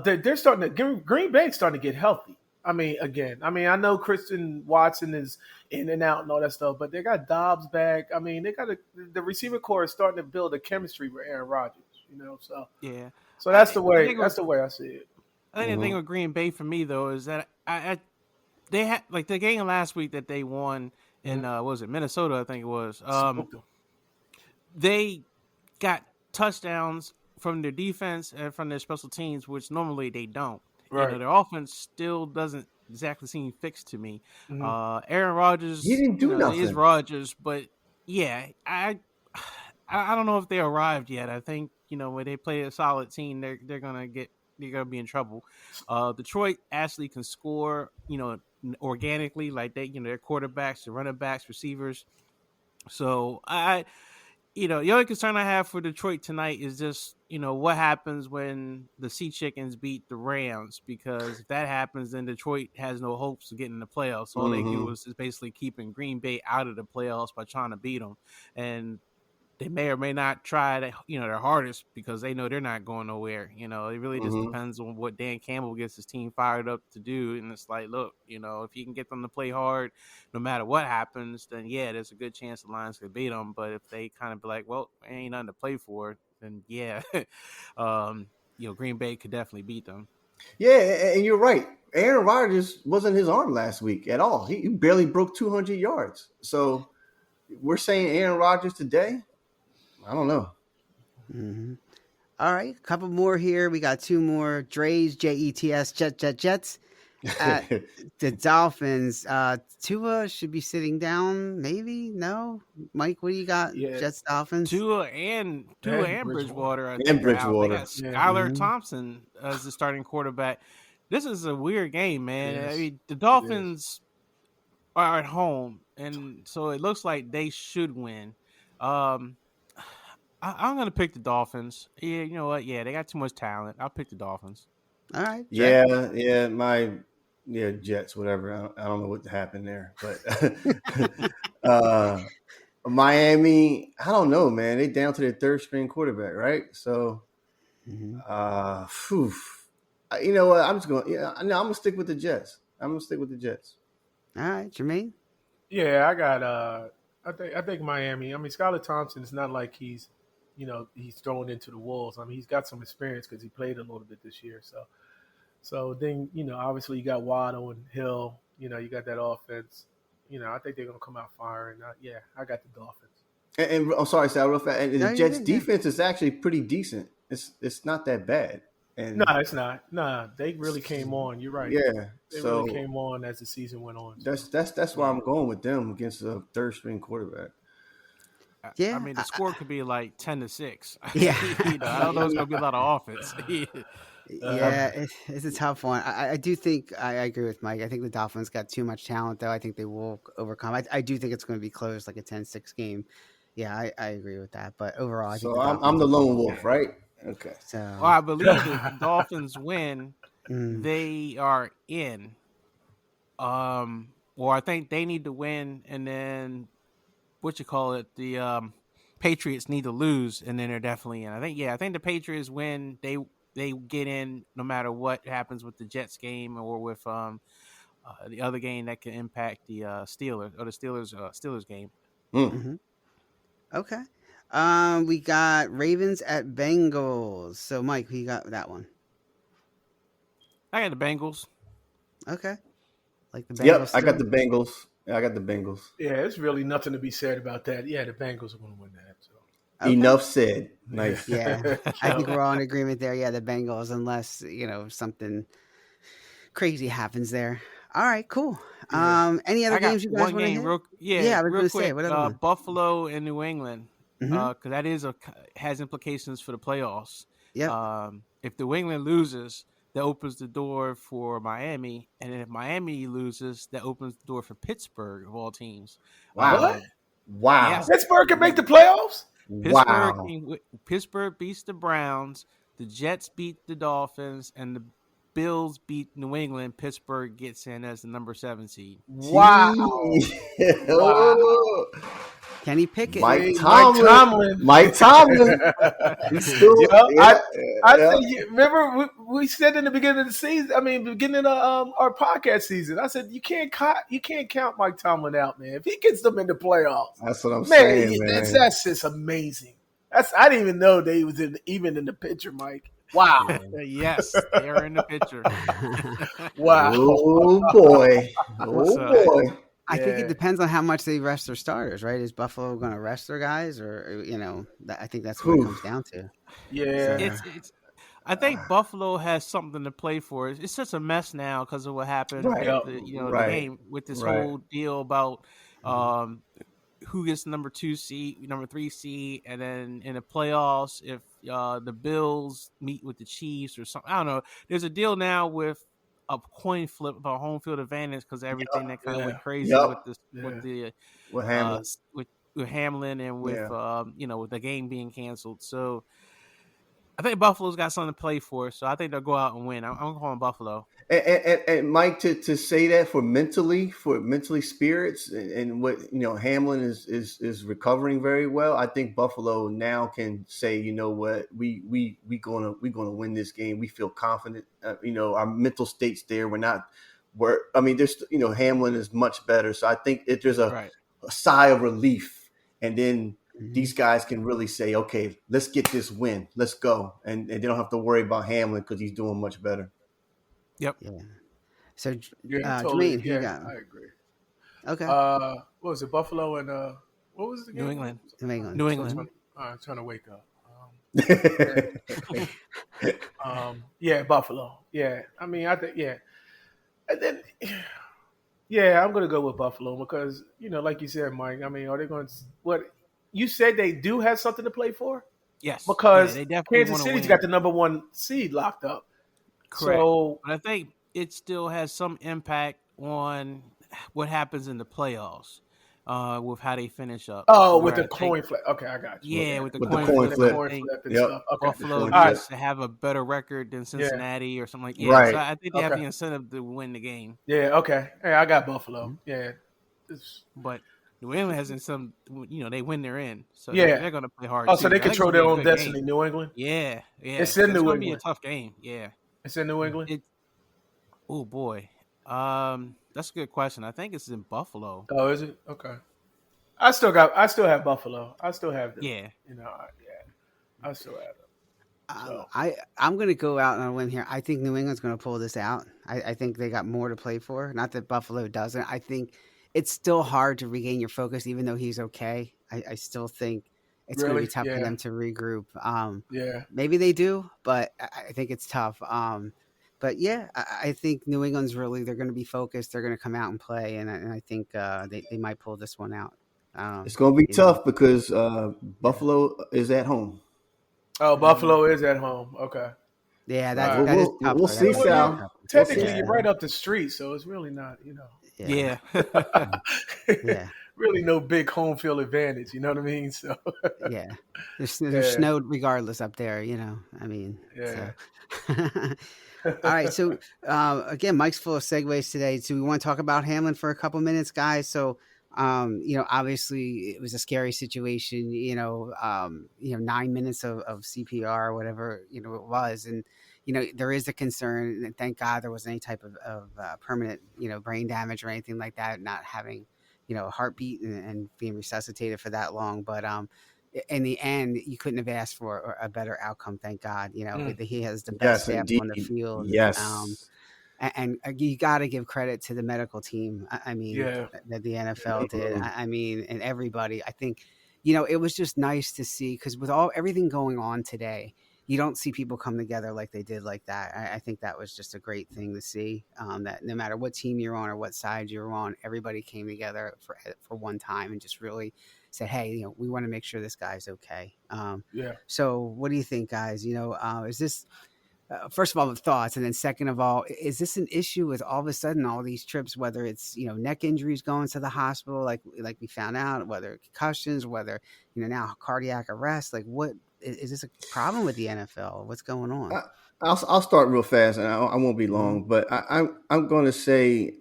they're starting to. Green Bay's starting to get healthy. I mean, again, I know Christian Watson is in and out and all that stuff, but they got Dobbs back. I mean, they got the receiver core is starting to build a chemistry with Aaron Rodgers. So Yeah. So that's the way. That's the way I see it. I think the thing with Green Bay for me though is that they had like the game last week that they won in what was it, Minnesota? I think it was. They got touchdowns from their defense and from their special teams, which normally they don't. Right. Their offense still doesn't exactly seem fixed to me. Aaron Rodgers, he didn't do nothing. He is Rodgers, but yeah, I don't know if they arrived yet. I think when they play a solid team, they're gonna be in trouble. Detroit actually can score, organically, like their quarterbacks, their running backs, receivers. So the only concern I have for Detroit tonight is just, what happens when the Sea Chickens beat the Rams, because if that happens, then Detroit has no hopes of getting in the playoffs. All they do is basically keeping Green Bay out of the playoffs by trying to beat them. And they may or may not try their hardest because they know they're not going nowhere. It really just depends on what Dan Campbell gets his team fired up to do. And it's like, look, if you can get them to play hard, no matter what happens, then yeah, there's a good chance the Lions could beat them. But if they kind of be like, well, ain't nothing to play for, then yeah, Green Bay could definitely beat them. Yeah, and you're right. Aaron Rodgers wasn't his arm last week at all. He barely broke 200 yards. So we're saying Aaron Rodgers today. I don't know. All right, a couple more here. We got two more. Dre's Jets, Jets. The Dolphins. Tua should be sitting down. Maybe no. Mike, what do you got? Yeah. Jets, Dolphins. Tua and Bridgewater. I think And Bridgewater. They got Skylar Thompson as the starting quarterback. This is a weird game, man. Yes. I mean, the Dolphins are at home, and so it looks like they should win. I'm going to pick the Dolphins. Yeah, you know what? Yeah, they got too much talent. I'll pick the Dolphins. All right. Yeah, Jets, whatever. I don't know what happened there, but Miami, I don't know, man. They down to their third string quarterback, right? So, you know what? I'm just going. Yeah, I'm gonna stick with the Jets. All right, Jermaine. Yeah, I got. I think Miami. I mean, Skylar Thompson is not like he's thrown into the wolves. I mean, he's got some experience because he played a little bit this year. So then, obviously you got Waddle and Hill. You got that offense. I think they're going to come out firing. I got the Dolphins. And I'm sorry, Sal, real fast. And the Jets' defense is actually pretty decent. It's not that bad. And no, it's not. No, they really came on. You're right. Yeah, they really came on as the season went on. That's why I'm going with them against a third string quarterback. Yeah, I mean the score could be like 10-6. Yeah, I don't know. It's gonna be a lot of offense. Yeah, it's a tough one. I do think I agree with Mike. I think the Dolphins got too much talent, though. I think they will overcome. I do think it's going to be close, like a 10-6 game. Yeah, I agree with that. But overall, I think I'm the lone wolf, right? Okay. So I believe if the Dolphins win, they are in. Or I think they need to win, and then the Patriots need to lose, and then they're definitely in. I think the Patriots win. They get in no matter what happens with the Jets game or with the other game that can impact the Steelers or the Steelers game. Okay. We got Ravens at Bengals. So Mike, who you got with that one? I got the Bengals. Okay. Like the Bengals. Yep, I got the Bengals. I got the Bengals. Yeah, it's really nothing to be said about that. Yeah, the Bengals are going to win that. So. Okay. Enough said. Nice. Yeah, I think we're all in agreement there. Yeah, the Bengals, unless something crazy happens there. All right, cool. Yeah. Any other games you guys want to hit? I was going to say whatever. Buffalo and New England, because that has implications for the playoffs. Yeah. If New England loses, that opens the door for Miami, and if Miami loses, that opens the door for Pittsburgh of all teams. Wow. Wow. Yes. Pittsburgh can make the playoffs? Pittsburgh beats the Browns, the Jets beat the Dolphins, and the Bills beat New England. Pittsburgh gets in as the number 7 seed. Wow. Kenny Pickett. Mike Tomlin. He's still. I said, remember we said in the beginning of the season. I mean, beginning of our podcast season, I said you can't count Mike Tomlin out, man. If he gets them in the playoffs, that's what I'm saying, man. That's just amazing. I didn't even know they was even in the picture, Mike. Wow. Yes, they are in the picture. Wow. Oh boy. I think it depends on how much they rest their starters, right? Is Buffalo going to rest their guys, or I think that's what it comes down to. Yeah, I think Buffalo has something to play for. It's such a mess now because of what happened with the game, with this whole deal about who gets number 2 seed, number 3 seed, and then in the playoffs, if the Bills meet with the Chiefs or something, I don't know. There's a deal now with a coin flip about home field advantage because everything that kind of went crazy with Hamlin. With Hamlin and with with the game being canceled. So I think Buffalo's got something to play for. So I think they'll go out and win. I'm calling Buffalo. And Mike, to say that for mentally spirits and what Hamlin is recovering very well. I think Buffalo now can say, you know what, we gonna win this game. We feel confident. Our mental state's there. There's Hamlin is much better. So I think there's a sigh of relief, and then these guys can really say, okay, let's get this win. Let's go, and they don't have to worry about Hamlin because he's doing much better. Yep. Yeah. So, totally. Jermaine, who you got? I agree. Okay. What was it? Buffalo and what was the game? New England. New England. I'm trying to wake up. Buffalo. Yeah. I mean, I think and then I'm going to go with Buffalo because like you said, Mike. I mean, are they going to what? You said they do have something to play for? Yes. Because they definitely Kansas City's got the number 1 seed locked up. Correct. So, but I think it still has some impact on what happens in the playoffs with how they finish up. Oh, with the coin flip. Okay, I got you. Yeah, with the coin flip. Yep. Buffalo needs to have a better record than Cincinnati or something like that. Right. So I think they have the incentive to win the game. Yeah, okay. Hey, I got Buffalo. Yeah. But New England has some, they win their end. So they're going to play hard. Oh, so they control their own destiny, New England? Yeah. It's in New England. It's going to be a tough game. Yeah. It's in New England? Oh, boy. That's a good question. I think it's in Buffalo. Oh, is it? Okay. I still have Buffalo. I still have them. Yeah. I still have them. So. I'm going to go out on a limb here. I think New England's going to pull this out. I think they got more to play for. Not that Buffalo doesn't. I think it's still hard to regain your focus, even though he's okay. I still think it's going to be tough for them to regroup. Maybe they do, but I think it's tough. But yeah, I think New England's they're going to be focused. They're going to come out and play, and I think they might pull this one out. It's going to be tough because Buffalo is at home. Oh, Buffalo is at home. Okay. Yeah, that is tough. We'll see, Sal. Technically, you're right up the street, so it's really not, Yeah. Yeah. Really no big home field advantage. You know what I mean? So yeah, there's snow regardless up there. I mean. Yeah. So. All right. So again, Mike's full of segues today. So we want to talk about Hamlin for a couple minutes, guys. So obviously it was a scary situation. 9 minutes of CPR or whatever it was, and there is a concern. And thank God there wasn't any type of permanent brain damage or anything like that. Not having a heartbeat and being resuscitated for that long, but in the end, you couldn't have asked for a better outcome. Thank God, he has the best staff on the field. Yes. And you got to give credit to the medical team. I mean, that the NFL did. I mean, and everybody. I think, it was just nice to see because with everything going on today, you don't see people come together like they did like that. I think that was just a great thing to see. That no matter what team you're on or what side you're on, everybody came together for one time and just really said, "Hey, we want to make sure this guy's okay." So, what do you think, guys? Is this first of all the thoughts, and then second of all, is this an issue with all of a sudden all these trips? Whether it's neck injuries going to the hospital, like we found out, whether concussions, whether now cardiac arrest, like what? Is this a problem with the NFL? What's going on? I'll start real fast, and I won't be long. But I'm going to say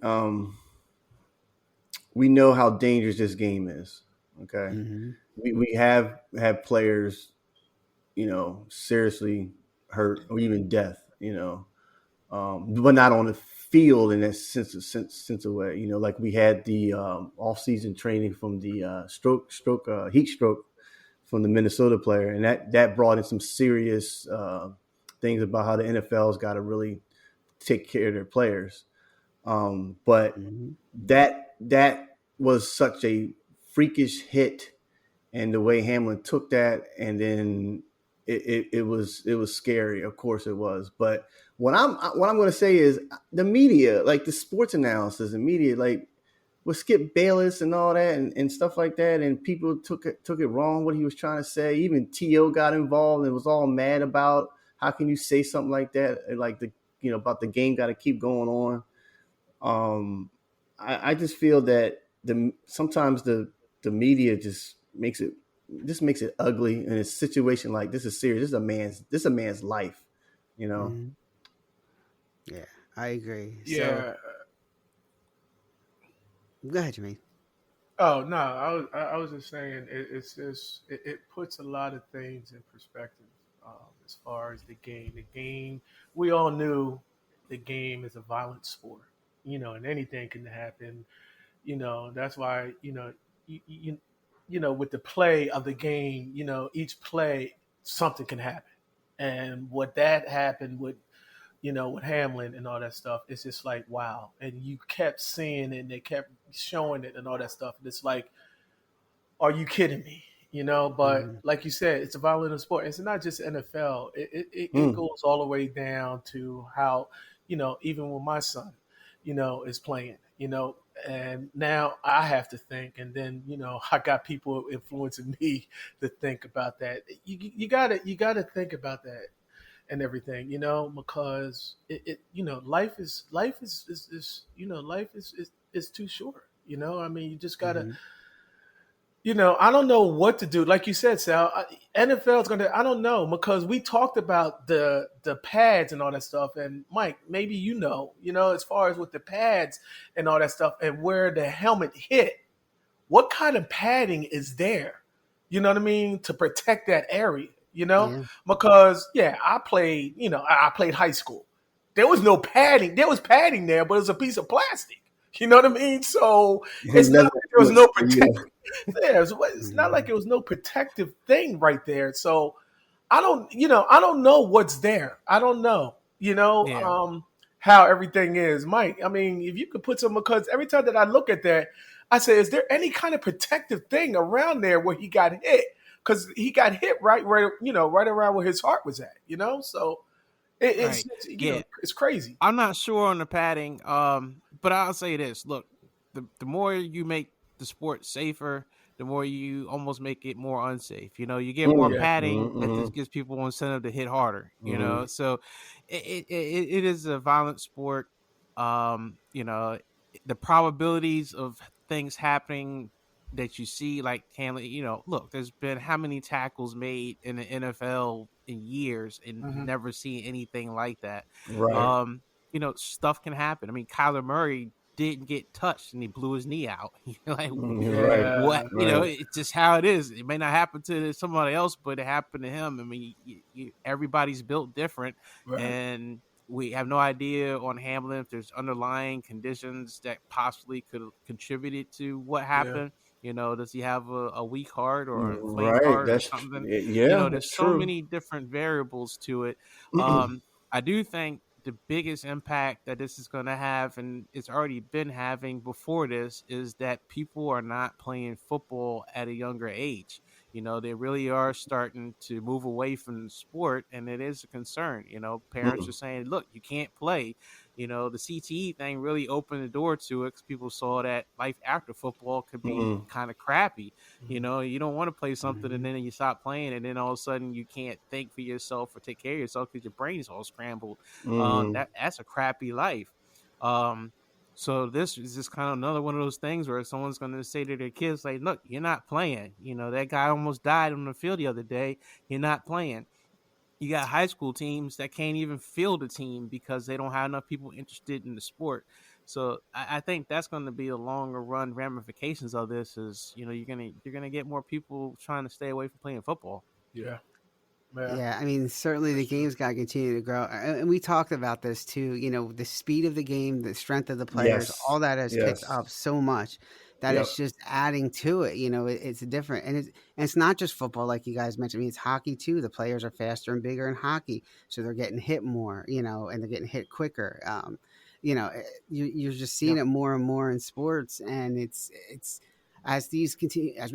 we know how dangerous this game is. Okay, Mm-hmm. we have had players, seriously hurt or even death, but not on the field in that sense of way. Like we had the off-season training from the heat stroke from the Minnesota player, and that brought in some serious things about how the NFL's got to really take care of their players. But Mm-hmm. that was such a freakish hit, and the way Hamlin took that, and then it was scary. Of course it was. But what I'm going to say is the media, like the sports analysis and media, like with Skip Bayless and all that and stuff like that, and people took it wrong what he was trying to say. Even T.O. got involved and was all mad about how can you say something like that, like about the game got to keep going on. I just feel that sometimes the media just makes it ugly in a situation like this is serious. This is a man's life, Mm-hmm. Yeah, I agree. So Yeah. go ahead, Jermaine. Oh no, I was just saying it's just it puts a lot of things in perspective as far as the game. The game, we all knew the game is a violent sport, and anything can happen. That's why you, you with the play of the game, each play something can happen, and what that happened with Hamlin and all that stuff, it's just like wow. And you kept seeing it and they kept showing it and all that stuff. And it's like, are you kidding me? But Mm-hmm. like you said, it's a violent sport. It's not just NFL. It goes all the way down to how, even with my son, is playing, and now I have to think, and then I got people influencing me to think about that. You gotta think about that and everything, because life is too short. I mean, you just gotta, Mm-hmm. I don't know what to do. Like you said, Sal, NFL is gonna. I don't know because we talked about the pads and all that stuff. And Mike, maybe as far as with the pads and all that stuff, and where the helmet hit, what kind of padding is there? You know what I mean, to protect that area. Yeah. Because yeah, I played. I played high school. There was no padding. There was padding there, but it was a piece of plastic. You know what I mean? So it's not Leather like there was no boots, yeah. protection. It's not like it was no protective thing right there. So I don't know what's there. I don't know, Yeah. how everything is. Mike, I mean, if you could put some, because every time that I look at that, I say, is there any kind of protective thing around there where he got hit? Because he got hit right, right around where his heart was at, So it's, Right. Yeah. it's crazy. I'm not sure on the padding, but I'll say this: look, the more you make the sport safer, the more you almost make it more unsafe. You get more Mm, Yeah. padding, that mm-hmm, just gives people incentive to hit harder. mm-hmm. So it is a violent sport. Um, you know, the probabilities of things happening that you see, like Hanley, look, there's been how many tackles made in the NFL in years, and Hmm. never seen anything like that. Right. um, stuff can happen. I mean, Kyler Murray didn't get touched and he blew his knee out. Like, Right. what? Yeah. Right. It's just how it is. It may not happen to somebody else, but it happened to him. I mean, everybody's built different, Right. and we have no idea on Hamlin if there's underlying conditions that possibly could have contributed to what Yeah. happened. Does he have a weak heart or an inflamed Right. heart or That's something? yeah. That's There's so true. many different variables to it. I do think the biggest impact that this is going to have, and it's already been having before this, is that people are not playing football at a younger age. They really are starting to move away from the sport, and it is a concern. Parents are saying, look, you can't play. The CTE thing really opened the door to it because people saw that life after football could be Mm-mm. kind of crappy. Mhm. You don't want to play something and Mm-hmm. then you stop playing, and then all of a sudden you can't think for yourself or take care of yourself because your brain's all scrambled. Mm-mm. That's a crappy life. Um, so this is just kind of another one of those things where someone's going to say to their kids, like, "Look, you're not playing. That guy almost died on the field the other day. You're not playing." You got high school teams that can't even field a team because they don't have enough people interested in the sport. So I think that's going to be the longer run ramifications of this. Is you're gonna get more people trying to stay away from playing football. Yeah. Yeah, I mean, certainly the game's got to continue to grow. And we talked about this too, the speed of the game, the strength of the players, all that has picked up so much that it's just adding to it. It's different. And it's not just football, like you guys mentioned. I mean, it's hockey too. The players are faster and bigger in hockey. So they're getting hit more, and they're getting hit quicker. You're just seeing it more and more in sports. And it's, as we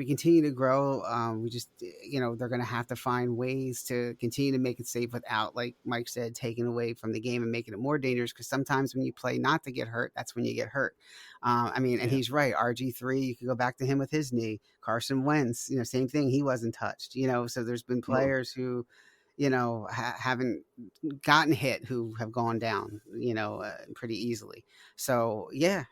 continue to grow, we just, they're going to have to find ways to continue to make it safe without, like Mike said, taking away from the game and making it more dangerous. Because sometimes when you play not to get hurt, that's when you get hurt. And he's right. RG3, you could go back to him with his knee. Carson Wentz, same thing. He wasn't touched. So there's been players who, haven't gotten hit who have gone down, pretty easily. So yeah,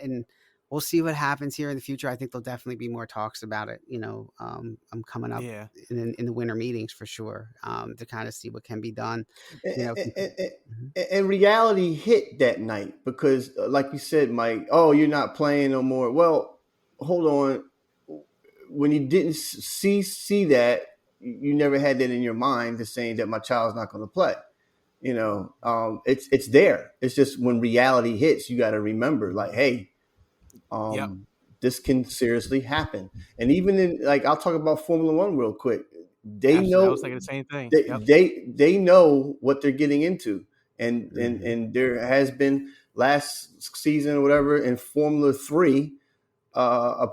and we'll see what happens here in the future. I think there'll definitely be more talks about it. I'm coming up in the winter meetings for sure, to kind of see what can be done. And reality hit that night because, like you said, Mike, oh, you're not playing no more. Well, hold on. When you didn't see that, you never had that in your mind to saying that my child's not going to play. It's there. It's just when reality hits, you got to remember, like, hey. This can seriously happen. And even in, like, I'll talk about Formula One real quick. They know. I was thinking the same thing. They know what they're getting into. And there has been last season or whatever in Formula 3, a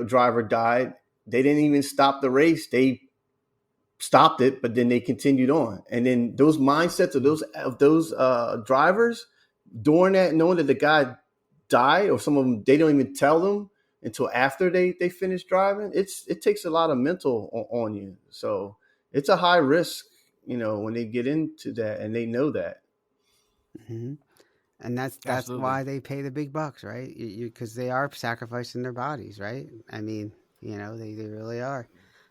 driver died. They didn't even stop the race. They stopped it, but then they continued on. And then those mindsets of those drivers during that, knowing that the guy die, or some of them they don't even tell them until after they finish driving. It takes a lot of mental on you, so it's a high risk when they get into that, and they know that. And that's Absolutely. Why they pay the big bucks, right? Because they are sacrificing their bodies, right? I mean, they really are.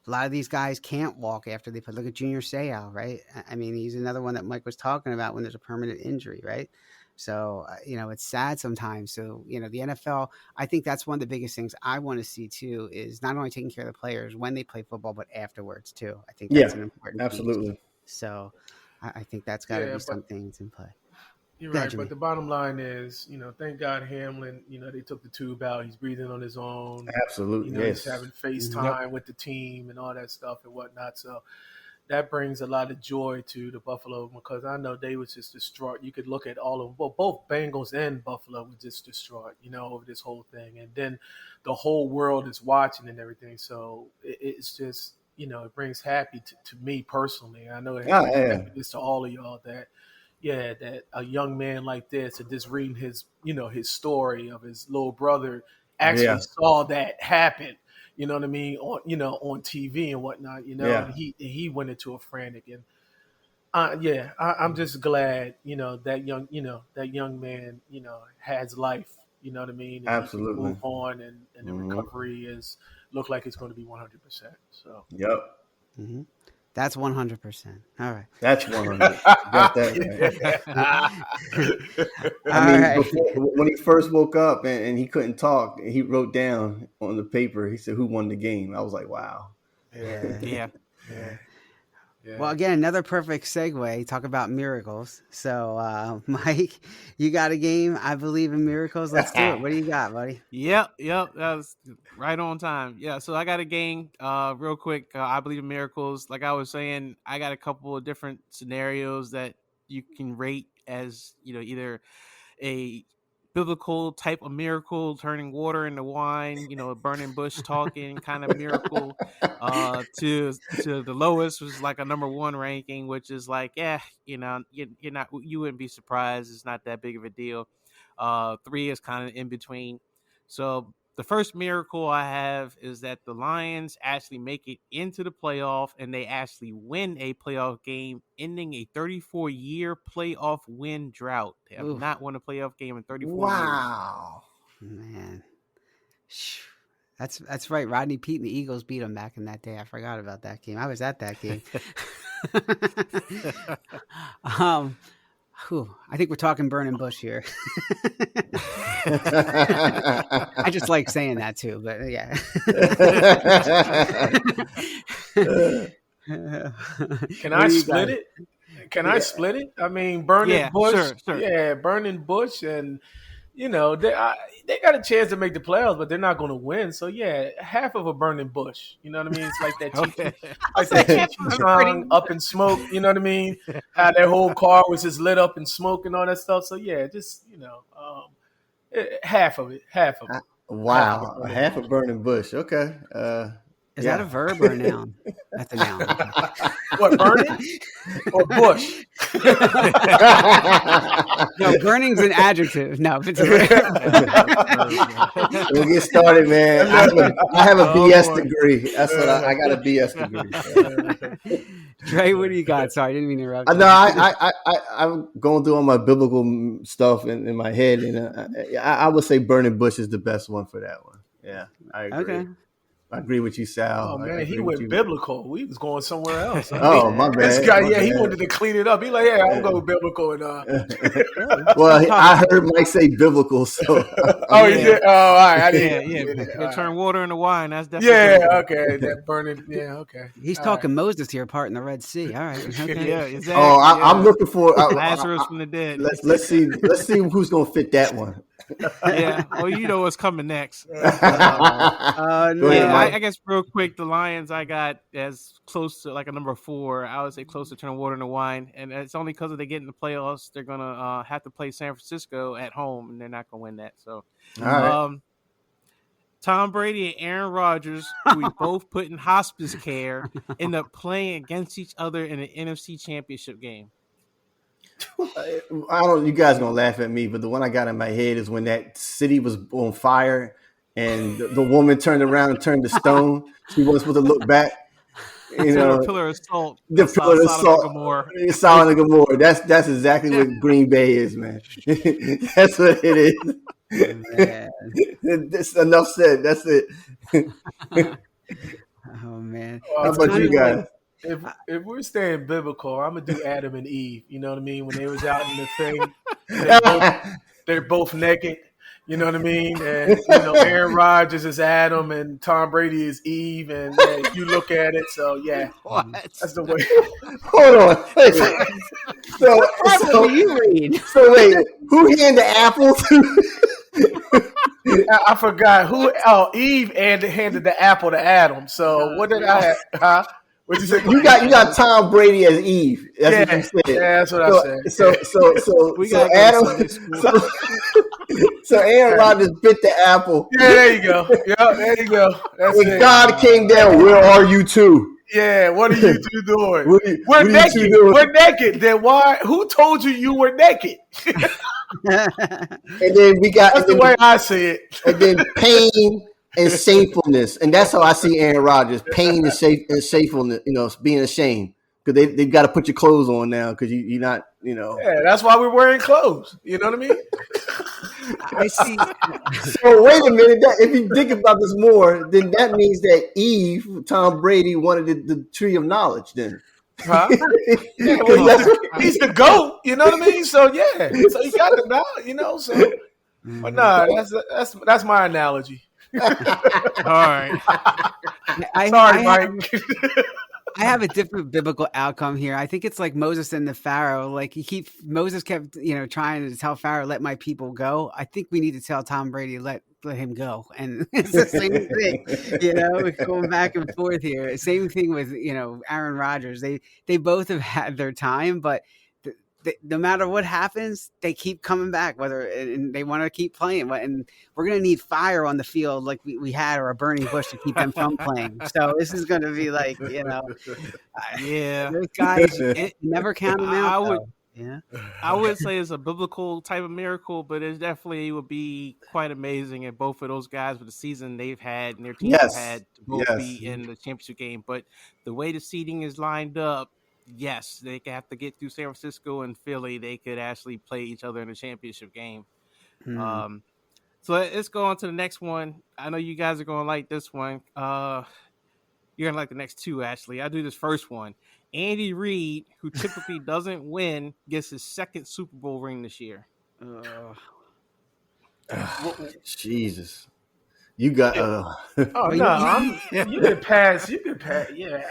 A lot of these guys can't walk after they play. Look at Junior Seau, right? I mean, he's another one that Mike was talking about when there's a permanent injury, right? So, it's sad sometimes. So, the NFL, I think that's one of the biggest things I want to see too, is not only taking care of the players when they play football, but afterwards too. I think that's an important absolutely. piece. So I think that's got to be something that's in play. You're right, but the bottom line is, thank God Hamlin, they took the tube out. He's breathing on his own. Absolutely. He's having FaceTime with the team and all that stuff and whatnot. So that brings a lot of joy to the Buffalo, because I know they was just distraught. You could look at all of them, both Bengals and Buffalo were just distraught, over this whole thing. And then the whole world is watching and everything. So it's just, it brings happy to me personally. I know it happiness to all of y'all that a young man like this, and just reading his, his story of his little brother actually saw that happen. You know what I mean? On TV and whatnot, and he went into a frantic, and I'm just glad, that young man, has life, you know what I mean? And absolutely. He can move on, and the recovery look like it's going to be 100%. So. Yep. Mm-hmm. That's 100%. All right. That's 100. Got that right. Before, when he first woke up and he couldn't talk, he wrote down on the paper, he said, "Who won the game?" I was like, wow. Yeah. Well, again, another perfect segue. Talk about miracles. So, Mike, you got a game. I believe in miracles. Let's do it. What do you got, buddy? Yep. That was right on time. Yeah. So I got a game. Real quick. I believe in miracles. Like I was saying, I got a couple of different scenarios that you can rate as either a biblical type of miracle, turning water into wine, a burning bush talking kind of miracle, to the lowest, which is like a number 1 ranking, which is like, you wouldn't be surprised. It's not that big of a deal. 3 is kind of in between. So the first miracle I have is that the Lions actually make it into the playoff, and they actually win a playoff game, ending a 34-year playoff win drought. They have not won a playoff game in 34 years. Wow. Man. That's right. Rodney Peete and the Eagles beat them back in that day. I forgot about that game. I was at that game. I think we're talking burning bush here. I just like saying that too, but yeah. Can I split it? Can I split it? I mean, Burning Bush. Sure. Yeah, Burning Bush, and they got a chance to make the playoffs, but they're not going to win. So yeah, half of a Burning Bush. You know what I mean? It's like that song, Up in Smoke. You know what I mean? How their whole car was just lit up in smoke and all that stuff. So yeah, just half of it. Wow, half a Burning Bush. Okay. Is that a verb or a noun? That's a noun. What, burning or bush? No, burning's an adjective. No, it's a verb. We'll get started, man. I have a BS degree. That's what I got a BS degree. Trey, what do you got? Sorry, I didn't mean to interrupt. No, I'm going through all my biblical stuff in my head, and I would say Burning Bush is the best one for that one. Yeah, I agree. Okay. I agree with you, Sal. Oh man, he went biblical. We was going somewhere else. Oh my bad. This guy, he wanted to clean it up. He like, yeah, I'm going biblical. And well, I heard Mike say biblical, so. He did. Oh, all right. I did. Yeah. Turn water into wine. That's definitely. Yeah. Okay. That burning. Yeah. Okay. He's talking Moses here, part in the Red Sea. All right. Okay. Yeah. Exactly. Oh, I'm looking for Lazarus from the dead. Let's see who's gonna fit that one. Yeah. Well, you know what's coming next. I guess real quick, the Lions I got as close to like a number 4. I would say close to turning water into wine, and it's only because if they get in the playoffs, they're gonna have to play San Francisco at home, and they're not gonna win that. So, all right. Tom Brady and Aaron Rodgers, who we both put in hospice care, end up playing against each other in an NFC Championship game. I don't. You guys gonna laugh at me, but the one I got in my head is when that city was on fire, and the woman turned around and turned to stone. She wasn't supposed to look back. The pillar of salt. The pillar of salt. Sodom and Gomorrah. That's exactly what Green Bay is, man. That's what it is. That's enough said. That's it. Oh man. How about you guys? If we're staying biblical, I'm gonna do Adam and Eve. You know what I mean? When they was out in the thing, they're both naked. You know what I mean? And Aaron Rodgers is Adam and Tom Brady is Eve, and you look at it. So yeah, that's the way. Hold on. Wait. So you read? So wait, who handed the apple to? I forgot who. Oh, Eve handed the apple to Adam. So what did I? What'd you say? You got Tom Brady as Eve. That's what you said. Yeah, that's what I said. So Adam. So Aaron Rodgers bit the apple. Yeah, there you go. Yeah, there you go. That's when it. God came down, where are you two? Yeah, what are you two doing? We're naked. We're naked. Then why? Who told you were naked? And then we got. That's the way I see it. And then pain and shamefulness, and that's how I see Aaron Rodgers: pain and shamefulness. Being ashamed because they got to put your clothes on now because you're not. Yeah, that's why we're wearing clothes. You know what I mean? I see. So wait a minute. If you think about this more, then that means that Eve, Tom Brady, wanted the tree of knowledge. Then, huh? Yeah, he's the GOAT. You know what I mean? So yeah, so he got it now. So, but that's my analogy. All right. Sorry, Mike. I have a different biblical outcome here. I think it's like Moses and the Pharaoh. Like Moses kept, trying to tell Pharaoh, "Let my people go." I think we need to tell Tom Brady, let him go. And it's the same thing, we're going back and forth here. Same thing with, Aaron Rodgers. They both have had their time, but no matter what happens, they keep coming back, and they want to keep playing. And we're going to need fire on the field like we had, or a burning bush to keep them from playing. So this is going to be like, yeah, those guys, never count them out. I would say it's a biblical type of miracle, but it definitely would be quite amazing if both of those guys with the season they've had and their teams have had to both be in the championship game. But the way the seeding is lined up, yes, they have to get through San Francisco and Philly. They could actually play each other in a championship game. So let's go on to the next one. I know you guys are going to like this one. you're gonna like the next two. Actually, I'll do this first one. Andy Reid, who typically doesn't win, gets his second Super Bowl ring this year. Jesus. You got you can pass. Yeah,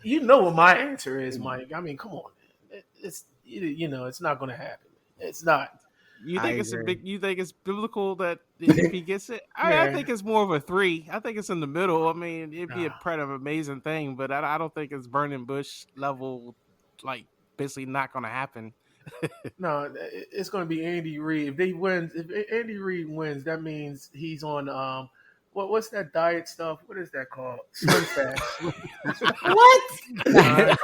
you know what my answer is, Mike. I mean, come on. It's it's not going to happen. It's not. You think you think it's biblical that if he gets it? I think it's more of a 3. I think it's in the middle. I mean, it'd be a pretty amazing thing, but I don't think it's burning bush level, like basically not going to happen. No, it's going to be Andy Reid. If Andy Reid wins, that means he's on what's that diet stuff? What is that called? Slim fast. What?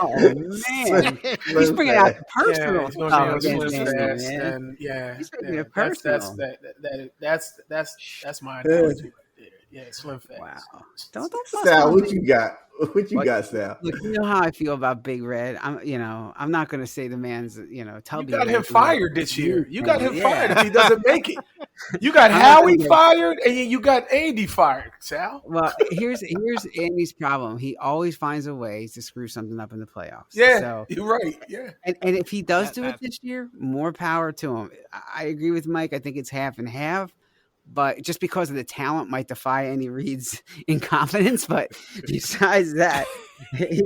Oh man, he's bringing out the personal. He's going to be on Slim fast, and he's making it personal. That's my analogy right there. Yeah, Slim fast. Wow. Don't Sal, what you got? What you got, Sal? Look, you know how I feel about Big Red. I'm not going to say the man's, tubby. You got him fired this year. You got him fired if he doesn't make it. You got Howie fired, and you got Andy fired, Sal. Well, here's Andy's problem. He always finds a way to screw something up in the playoffs. Yeah, so, you're right. Yeah, and if he does do it this year, more power to him. I agree with Mike. I think it's half and half. But just because of the talent might defy Andy Reid's incompetence. But besides that, you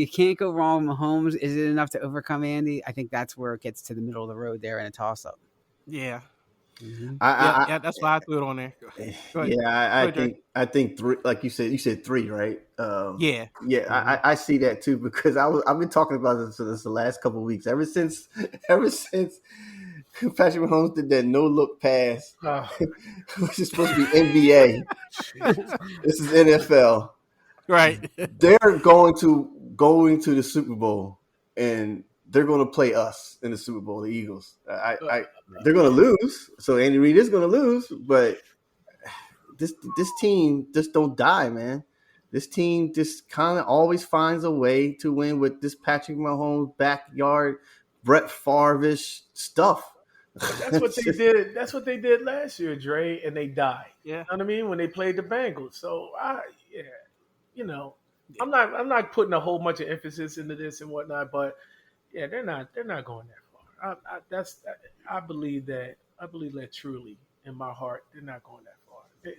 can't go wrong with Mahomes. Is it enough to overcome Andy? I think that's where it gets to the middle of the road there in a toss-up. Yeah. Mm-hmm. That's why I threw it on there. I think 3, like you said 3, right? Yeah. I see that too because I've been talking about this the last couple of weeks. Ever since Patrick Mahomes did that no-look pass, which is supposed to be NBA. This is NFL. Right. They're going to the Super Bowl, and they're going to play us in the Super Bowl, the Eagles. They're going to lose, so Andy Reid is going to lose, but this team just don't die, man. This team just kind of always finds a way to win with this Patrick Mahomes backyard, Brett Favre-ish stuff. That's what they did. That's what they did last year, Dre, and they died. Yeah, you know what I mean, when they played the Bengals. So I'm not putting a whole bunch of emphasis into this and whatnot, but yeah, they're not going that far. I believe that truly in my heart, they're not going that far. They're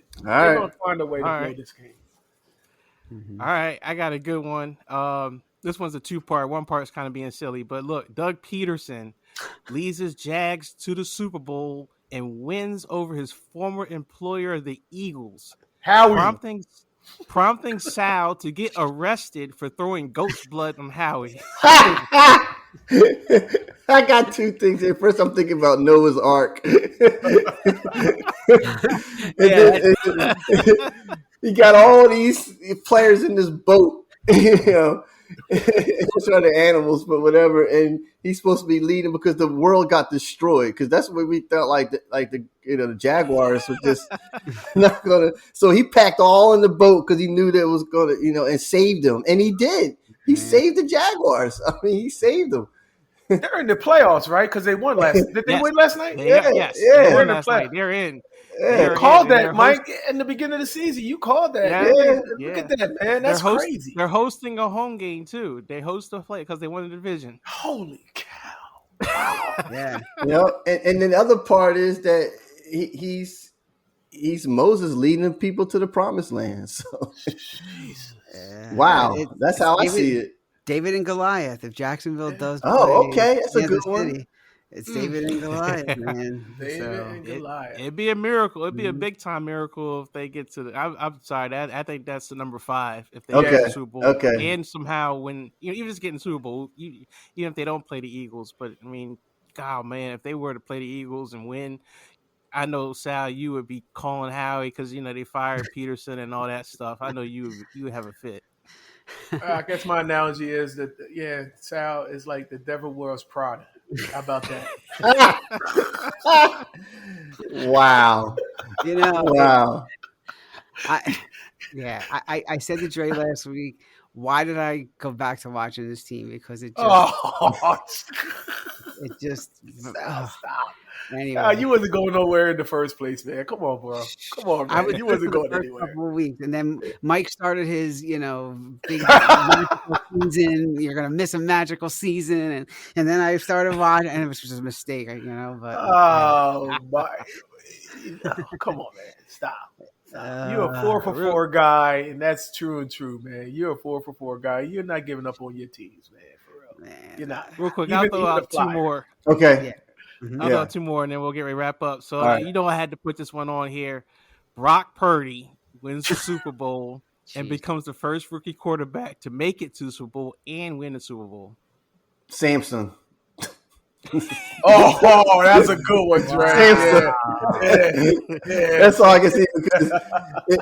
going to find a way to play this game. Mm-hmm. All right, I got a good one. This one's a 2-part. One part's kind of being silly, but look, Doug Peterson leads his Jags to the Super Bowl and wins over his former employer, the Eagles, Howie, prompting Sal to get arrested for throwing goat's blood on Howie. I got 2 things here. First, I'm thinking about Noah's Ark. He got all these players in this boat, It's not the animals, but whatever. And he's supposed to be leading because the world got destroyed. Because that's what we felt like the Jaguars were just not gonna. So he packed all in the boat because he knew that it was gonna, and saved them. And he did. He saved the Jaguars. I mean, he saved them. They're in the playoffs, right? Because they won last. Did they win last night? Yes. They won last night. They're in. Yeah, you called that, Mike, in the beginning of the season. You called that. Yeah. Look at that, man. That's crazy. They're hosting a home game, too. They host a play because they won the division. Holy cow. Wow. Yeah. And then the other part is that he's Moses leading people to the promised land. So, Jesus. Wow. That's how I see it. David and Goliath. If Jacksonville does okay. That's a good one. It's David and Goliath, man. David and Goliath. It'd be a miracle. It'd be a big time miracle if they get to the. I'm sorry. I think that's the number 5 if they get to the Super Bowl. Okay. And somehow when even just getting Super Bowl, even if they don't play the Eagles, but I mean, God, man, if they were to play the Eagles and win, I know Sal, you would be calling Howie because they fired Peterson and all that stuff. I know you would have a fit. I guess my analogy is that Sal is like the devil wears Prada. How about that? Wow. Wow. I said to Dre last week, why did I go back to watching this team? Because it It just Stop. Anyway, You wasn't going nowhere in the first place, man. Come on, bro. Come on, man. I was You good wasn't for the going first anywhere. couple of weeks, and then Mike started his, big magical season. You're gonna miss a magical season, and then I started watching, and it was just a mistake, But Oh my! Come on, man. Stop. You're a 4 for 4 guy, and that's true and true, man. You're a 4 for 4 guy. You're not giving up on your teams, man. For real, Man. you're not. Real quick, I'll throw out two more. Okay. Yeah. Mm-hmm. I'll throw out two more, and then we'll get ready to wrap up. So right. I had to put this one on here. Brock Purdy wins the Super Bowl and becomes the first rookie quarterback to make it to the Super Bowl and win the Super Bowl. Samson. Oh, that's a good one, Dre. Yeah. That's all I can see. Because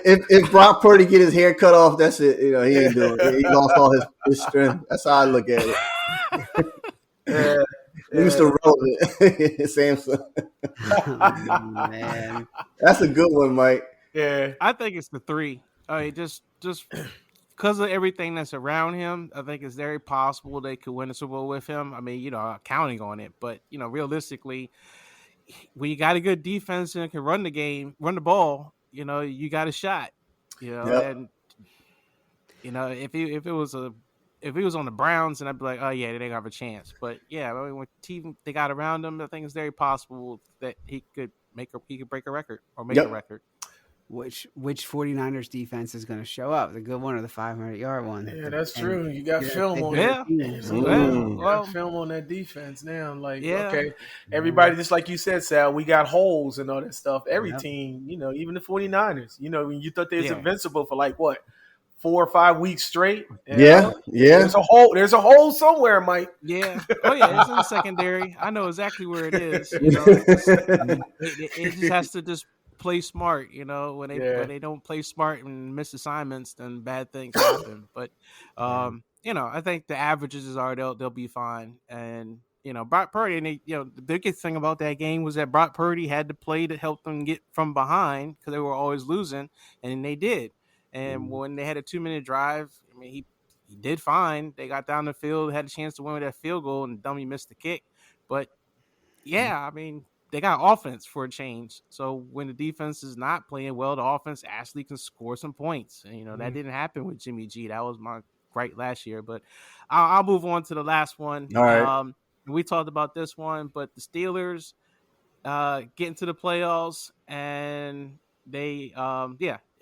if Brock Purdy get his hair cut off, that's it. He ain't doing it. He lost all his strength. That's how I look at it. Mr. Relevant, Samson. Oh, man, that's a good one, Mike. Yeah, I think it's the 3. Just because of everything that's around him, I think it's very possible they could win the Super Bowl with him. I mean, counting on it, but realistically, when you got a good defense and can run the ball, you got a shot. And if it was if he was on the Browns, then I'd be like, oh yeah, they don't have a chance. But yeah, I mean, when team they got around him, I think it's very possible that he could break a record or make a record. Which 49ers defense is going to show up? The good one or the 500-yard one? Yeah, that's true. You got film on it. You got film on that defense now. Okay, everybody, just like you said, Sal, we got holes and all that stuff. Every team, even the 49ers, when you thought they was invincible for 4 or 5 weeks straight. Yeah. There's a hole somewhere, Mike. Yeah. Oh yeah, it's in the secondary. I know exactly where it is. It just has to just play smart. When they don't play smart and miss assignments, then bad things happen. But I think the averages are they'll be fine. And Brock Purdy, and the biggest thing about that game was that Brock Purdy had to play to help them get from behind because they were always losing, and they did. And when they had a 2-minute drive, I mean, he did fine. They got down the field, had a chance to win with that field goal, and Dummy missed the kick. But, I mean, they got offense for a change. So when the defense is not playing well, the offense actually can score some points. And, that didn't happen with Jimmy G. That was my gripe last year. But I'll move on to the last one. All right. We talked about this one, but the Steelers get into the playoffs, and they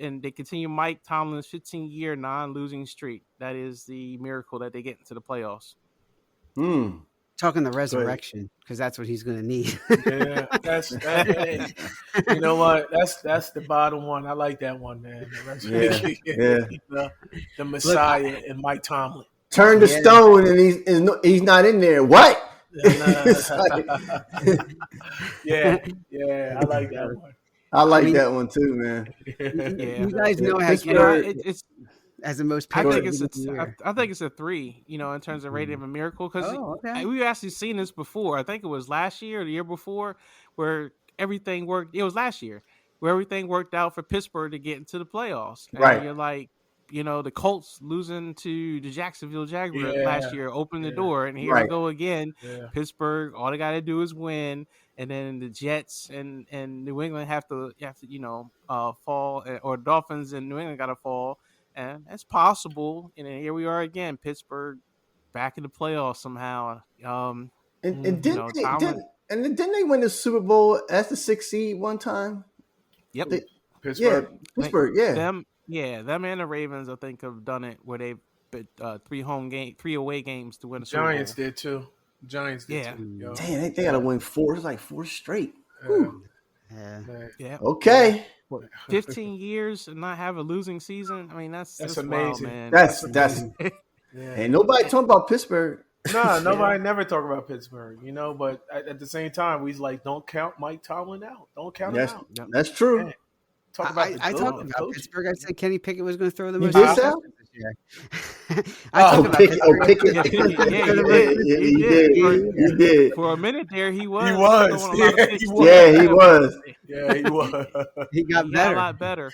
and they continue Mike Tomlin's 15-year non-losing streak. That is the miracle that they get into the playoffs. Talking the resurrection, because that's what he's going to need. Yeah, you know what? That's the bottom one. I like that one, man. The Messiah and Mike Tomlin. Turn the stone, and he's not in there. What? Yeah, I like that one. I like that one too, man. You guys know how it's as the most. I think it's a 3. In terms of rating of a miracle, because we've actually seen this before. I think it was last year or the year before, where everything worked. It was last year where everything worked out for Pittsburgh to get into the playoffs. And right. You're like, the Colts losing to the Jacksonville Jaguars last year opened the door, and here we go again. Yeah. Pittsburgh, all they got to do is win. And then the Jets and New England have to fall, or Dolphins and New England got to fall, and that's possible. And then here we are again, Pittsburgh back in the playoffs somehow. Didn't they win the Super Bowl as the 6th seed one time? Yep, Pittsburgh. Them and the Ravens, I think, have done it where they've been 3 away games to win the Super Bowl. Giants did too. Giants did too. Yo. Damn, they got to win 4. It's like 4 straight. Yeah. Okay. 15 years and not have a losing season. I mean, that's amazing, wild, man. That's Ain't nobody talking about Pittsburgh. No, nobody never talk about Pittsburgh, But at the same time, we don't count Mike Tomlin out. Don't count him out. That's true. Man. I talked about Pittsburgh. I said Kenny Pickett was going to throw the most. You did, Sal? Pickett. He did. For a minute there, he was. He was. He was. Yeah, he was. He got better. A lot better.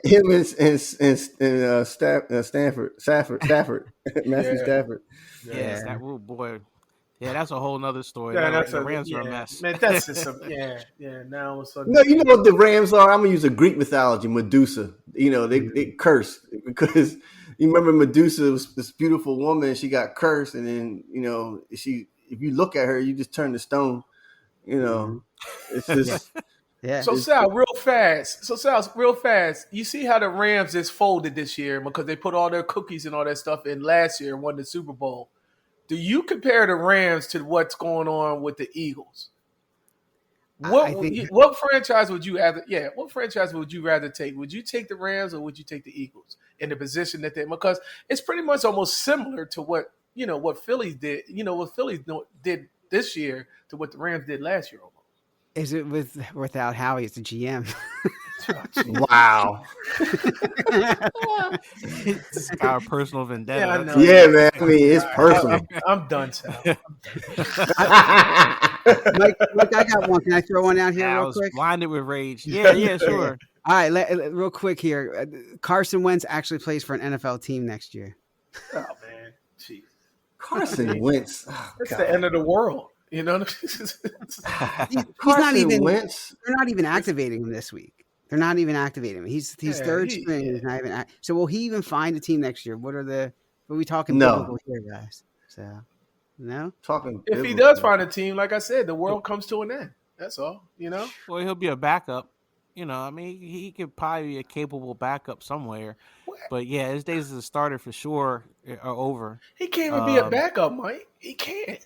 Him and Stafford, Matthew Stafford. Yeah, that boy. Yeah, that's a whole nother story. Yeah, The Rams are a mess. Man, that's just now all of a sudden. No, you know what the Rams are? I'm gonna use a Greek mythology, Medusa. You know, they curse because you remember Medusa was this beautiful woman. She got cursed, and then if you look at her, you just turn to stone. It's just Yeah. So Sal, real fast. You see how the Rams just folded this year because they put all their cookies and all that stuff in last year and won the Super Bowl. Do you compare the Rams to what's going on with the Eagles? What franchise would you rather? Yeah, what franchise would you rather take? Would you take the Rams or would you take the Eagles in the position that because it's pretty much almost similar to what Philly did. What Philly did this year to what the Rams did last year. Almost. Is it without Howie as the GM? Wow. It's got a personal vendetta. Yeah, I know. Yeah, man. I mean, it's personal. I'm done, Sal. Mike, I got one. Can I throw one out here real quick? Blinded with rage. Yeah, sure. All right, real quick here. Carson Wentz actually plays for an NFL team next year. Oh man, jeez. Carson Wentz. It's the end of the world. He's not even. Wentz. They're not even activating him this week. They're not even activating him. He's third string. He's not even. So will he even find a team next year? What are we talking biblical here, guys? So no talking. If he does find a team, like I said, the world comes to an end. That's all. Well, he'll be a backup. I mean, he could probably be a capable backup somewhere. But yeah, his days as a starter for sure are over. He can't even be a backup, Mike. He can't.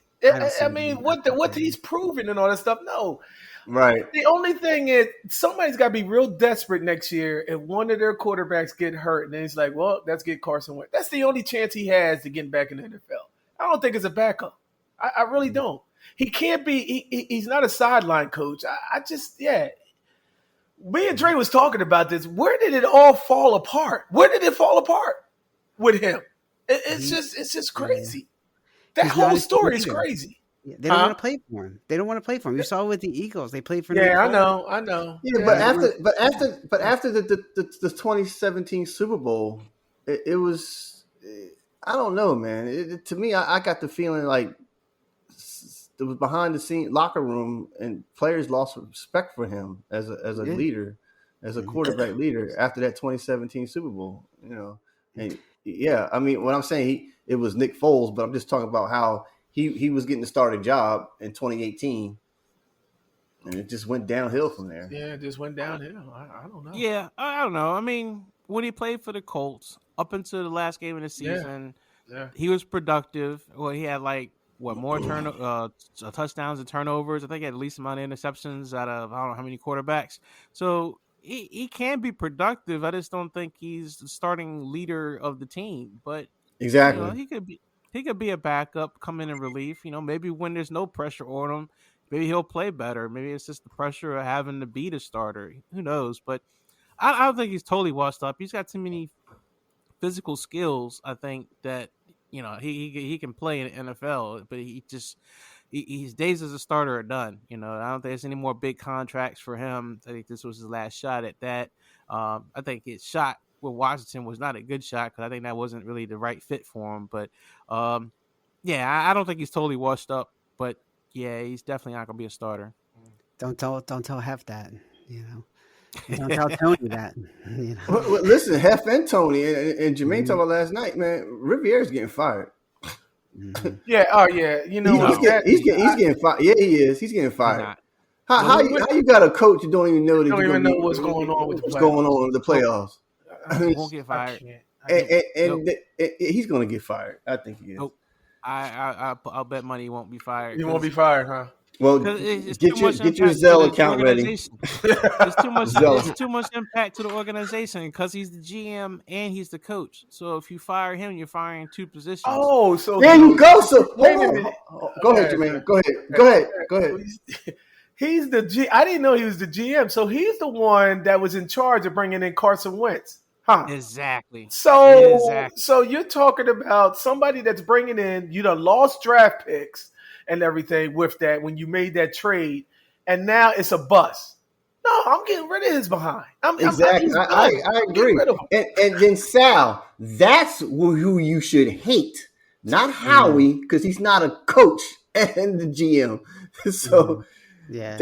I mean, what he's proven and all that stuff. No, right. The only thing is somebody's got to be real desperate next year, and one of their quarterbacks get hurt, and then he's like, "Well, let's get Carson Wentz." That's the only chance he has to get back in the NFL. I don't think it's a backup. I really don't. He can't be. He's not a sideline coach. I just Me and Dre was talking about this. Where did it all fall apart? Where did it fall apart with him? It's just crazy. That whole story is crazy. Yeah, they don't want to play for him. They don't want to play for him. You saw it with the Eagles. They played for. Yeah, I know. Yeah, but after the 2017 Super Bowl, it was. I don't know, man. To me, I got the feeling like it was behind the scene locker room, and players lost respect for him as a leader, as a quarterback leader after that 2017 Super Bowl. And yeah, I mean, what I'm saying, it was Nick Foles, but I'm just talking about how he was getting the starting job in 2018, and it just went downhill from there. Yeah, it just went downhill. I don't know. Yeah, I don't know. I mean, when he played for the Colts up until the last game of the season, he was productive. Well, he had more touchdowns and turnovers. I think he had the least amount of interceptions out of I don't know how many quarterbacks. So he can be productive. I just don't think he's the starting leader of the team. But exactly, he could be a backup, come in relief. Maybe when there's no pressure on him, maybe he'll play better. Maybe it's just the pressure of having to be the starter. Who knows? But I don't think he's totally washed up. He's got too many physical skills. I think that he can play in the NFL, but his days as a starter are done. I don't think there's any more big contracts for him. I think this was his last shot at that. I think his shot with Washington was not a good shot because I think that wasn't really the right fit for him. But I don't think he's totally washed up. But yeah, he's definitely not gonna be a starter. Don't tell Hef that. Don't tell Tony that. Well, listen, Hef and Tony and Jermaine talked about last night, man. Riviere's getting fired. Yeah. Oh, yeah. He's getting fired. Yeah, he is. He's getting fired. How you got a coach you don't even know that don't even know what's going on with the playoffs? He won't get fired. And he's going to get fired. I think he is. Nope. I'll bet money he won't be fired. He won't be fired, huh? Well, get your Zelle account ready. It's too much impact to the organization because he's the GM and he's the coach. So if you fire him, you're firing two positions. Oh, so there you go. So wait a minute. Go ahead, Jermaine. Go ahead. He's the I didn't know he was the GM. So he's the one that was in charge of bringing in Carson Wentz. Huh. Exactly. So you're talking about somebody that's bringing in, lost draft picks and everything with that when you made that trade, and now it's a bust. No, I'm getting rid of his behind. Exactly. I agree. And then Sal, that's who you should hate, not Howie, because he's not a coach. and the GM. So yeah,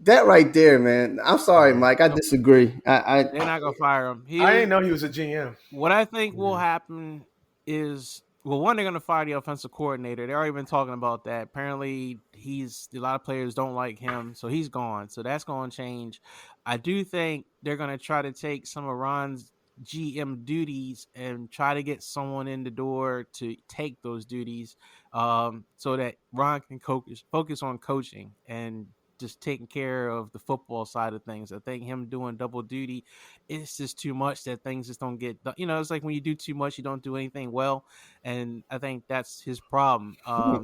that right there, man. I'm sorry, Mike. I disagree. They're not gonna fire him. I didn't know he was a GM. What I think will happen is, well, one, they're going to fire the offensive coordinator. They've already been talking about that. Apparently, a lot of players don't like him, so he's gone. So that's going to change. I do think they're going to try to take some of Ron's GM duties and try to get someone in the door to take those duties, so that Ron can focus on coaching and just taking care of the football side of things. I think him doing double duty, it's just too much that things just don't get done. It's like when you do too much, you don't do anything well. And I think that's his problem.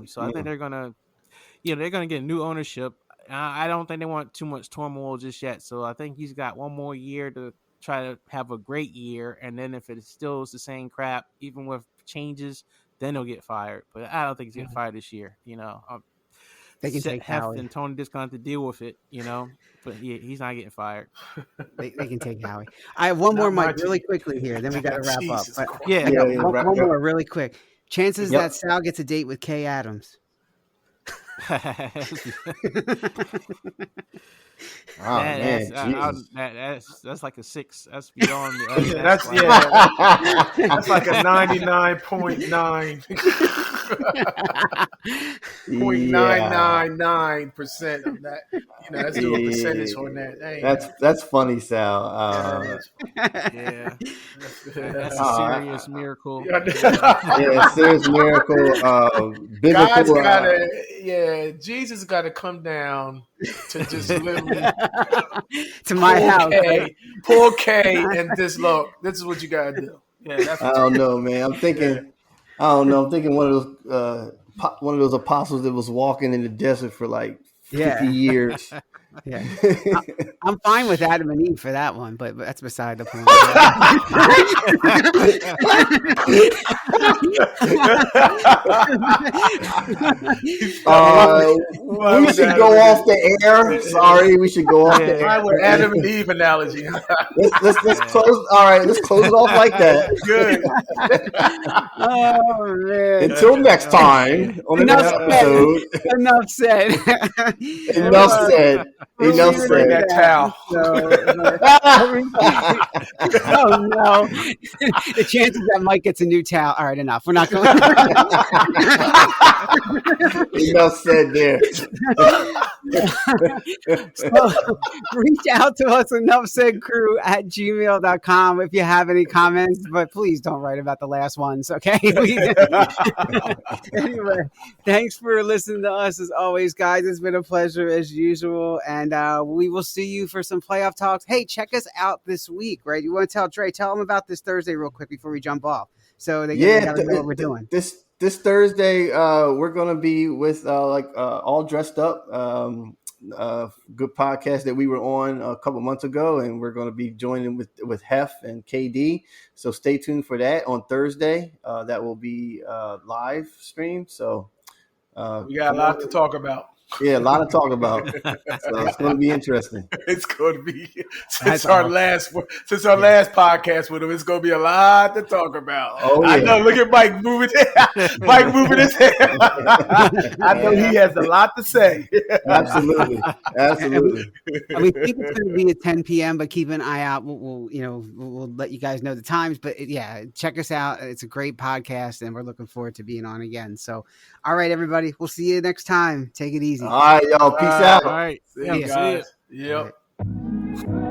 So I think they're going to get new ownership. I don't think they want too much turmoil just yet. So I think he's got one more year to try to have a great year. And then if it still is the same crap, even with changes, then he'll get fired. But I don't think he's getting fired this year. they can take Hef Howie. and Tony just going to have to deal with it, but he's not getting fired. They can take Howie. I have one more, Mike, really quickly here. Then we got to wrap up. But one more really quick. Chances that Sal gets a date with Kay Adams. That's like a 6. That's beyond the that's like a 99.9. 0.999% of that. Let's do a percentage on that. That's funny, Sal. That's a serious miracle. Serious miracle. God's gotta, Jesus gotta come down to just literally to my house. Poor K, and this is what you gotta do. Yeah, I don't know, man. I'm thinking one of those apostles that was walking in the desert for like 50 years. Yeah, I'm fine with Adam and Eve for that one, but that's beside the point. We should go off the air. Sorry, we should go off the air. With Adam and Eve analogy. Let's close. All right, let's close it off like that. Good. Oh man! Until next time on the next episode. Enough said. Enough said. Enough said. That towel. Oh no! The chances that Mike gets a new towel. All right, enough. We're not going. Enough said there. So reach out to us, enoughsaidcrew@gmail.com if you have any comments, but please don't write about the last ones, okay? Anyway, thanks for listening to us as always, guys. It's been a pleasure as usual, and we will see you for some playoff talks. Hey, check us out this week, right? You want to tell them about this Thursday real quick before we jump off, so they gotta know what we're doing. This Thursday, we're gonna be with all dressed up. Good podcast that we were on a couple months ago, and we're going to be joining with Hef and KD. So stay tuned for that on Thursday. That will be live stream. So we got a lot to talk about. Yeah, a lot to talk about. So it's going to be interesting. It's going to be since our last podcast with him. It's going to be a lot to talk about. Oh, yeah. I know. Look at Mike moving. Mike moving his head. I know he has a lot to say. Absolutely. We think it's going to be at 10 p.m., but keep an eye out. We'll let you guys know the times. But check us out. It's a great podcast, and we're looking forward to being on again. So, all right, everybody. We'll see you next time. Take it easy. All right, y'all. Peace out. All right. See you guys. Yep. Right.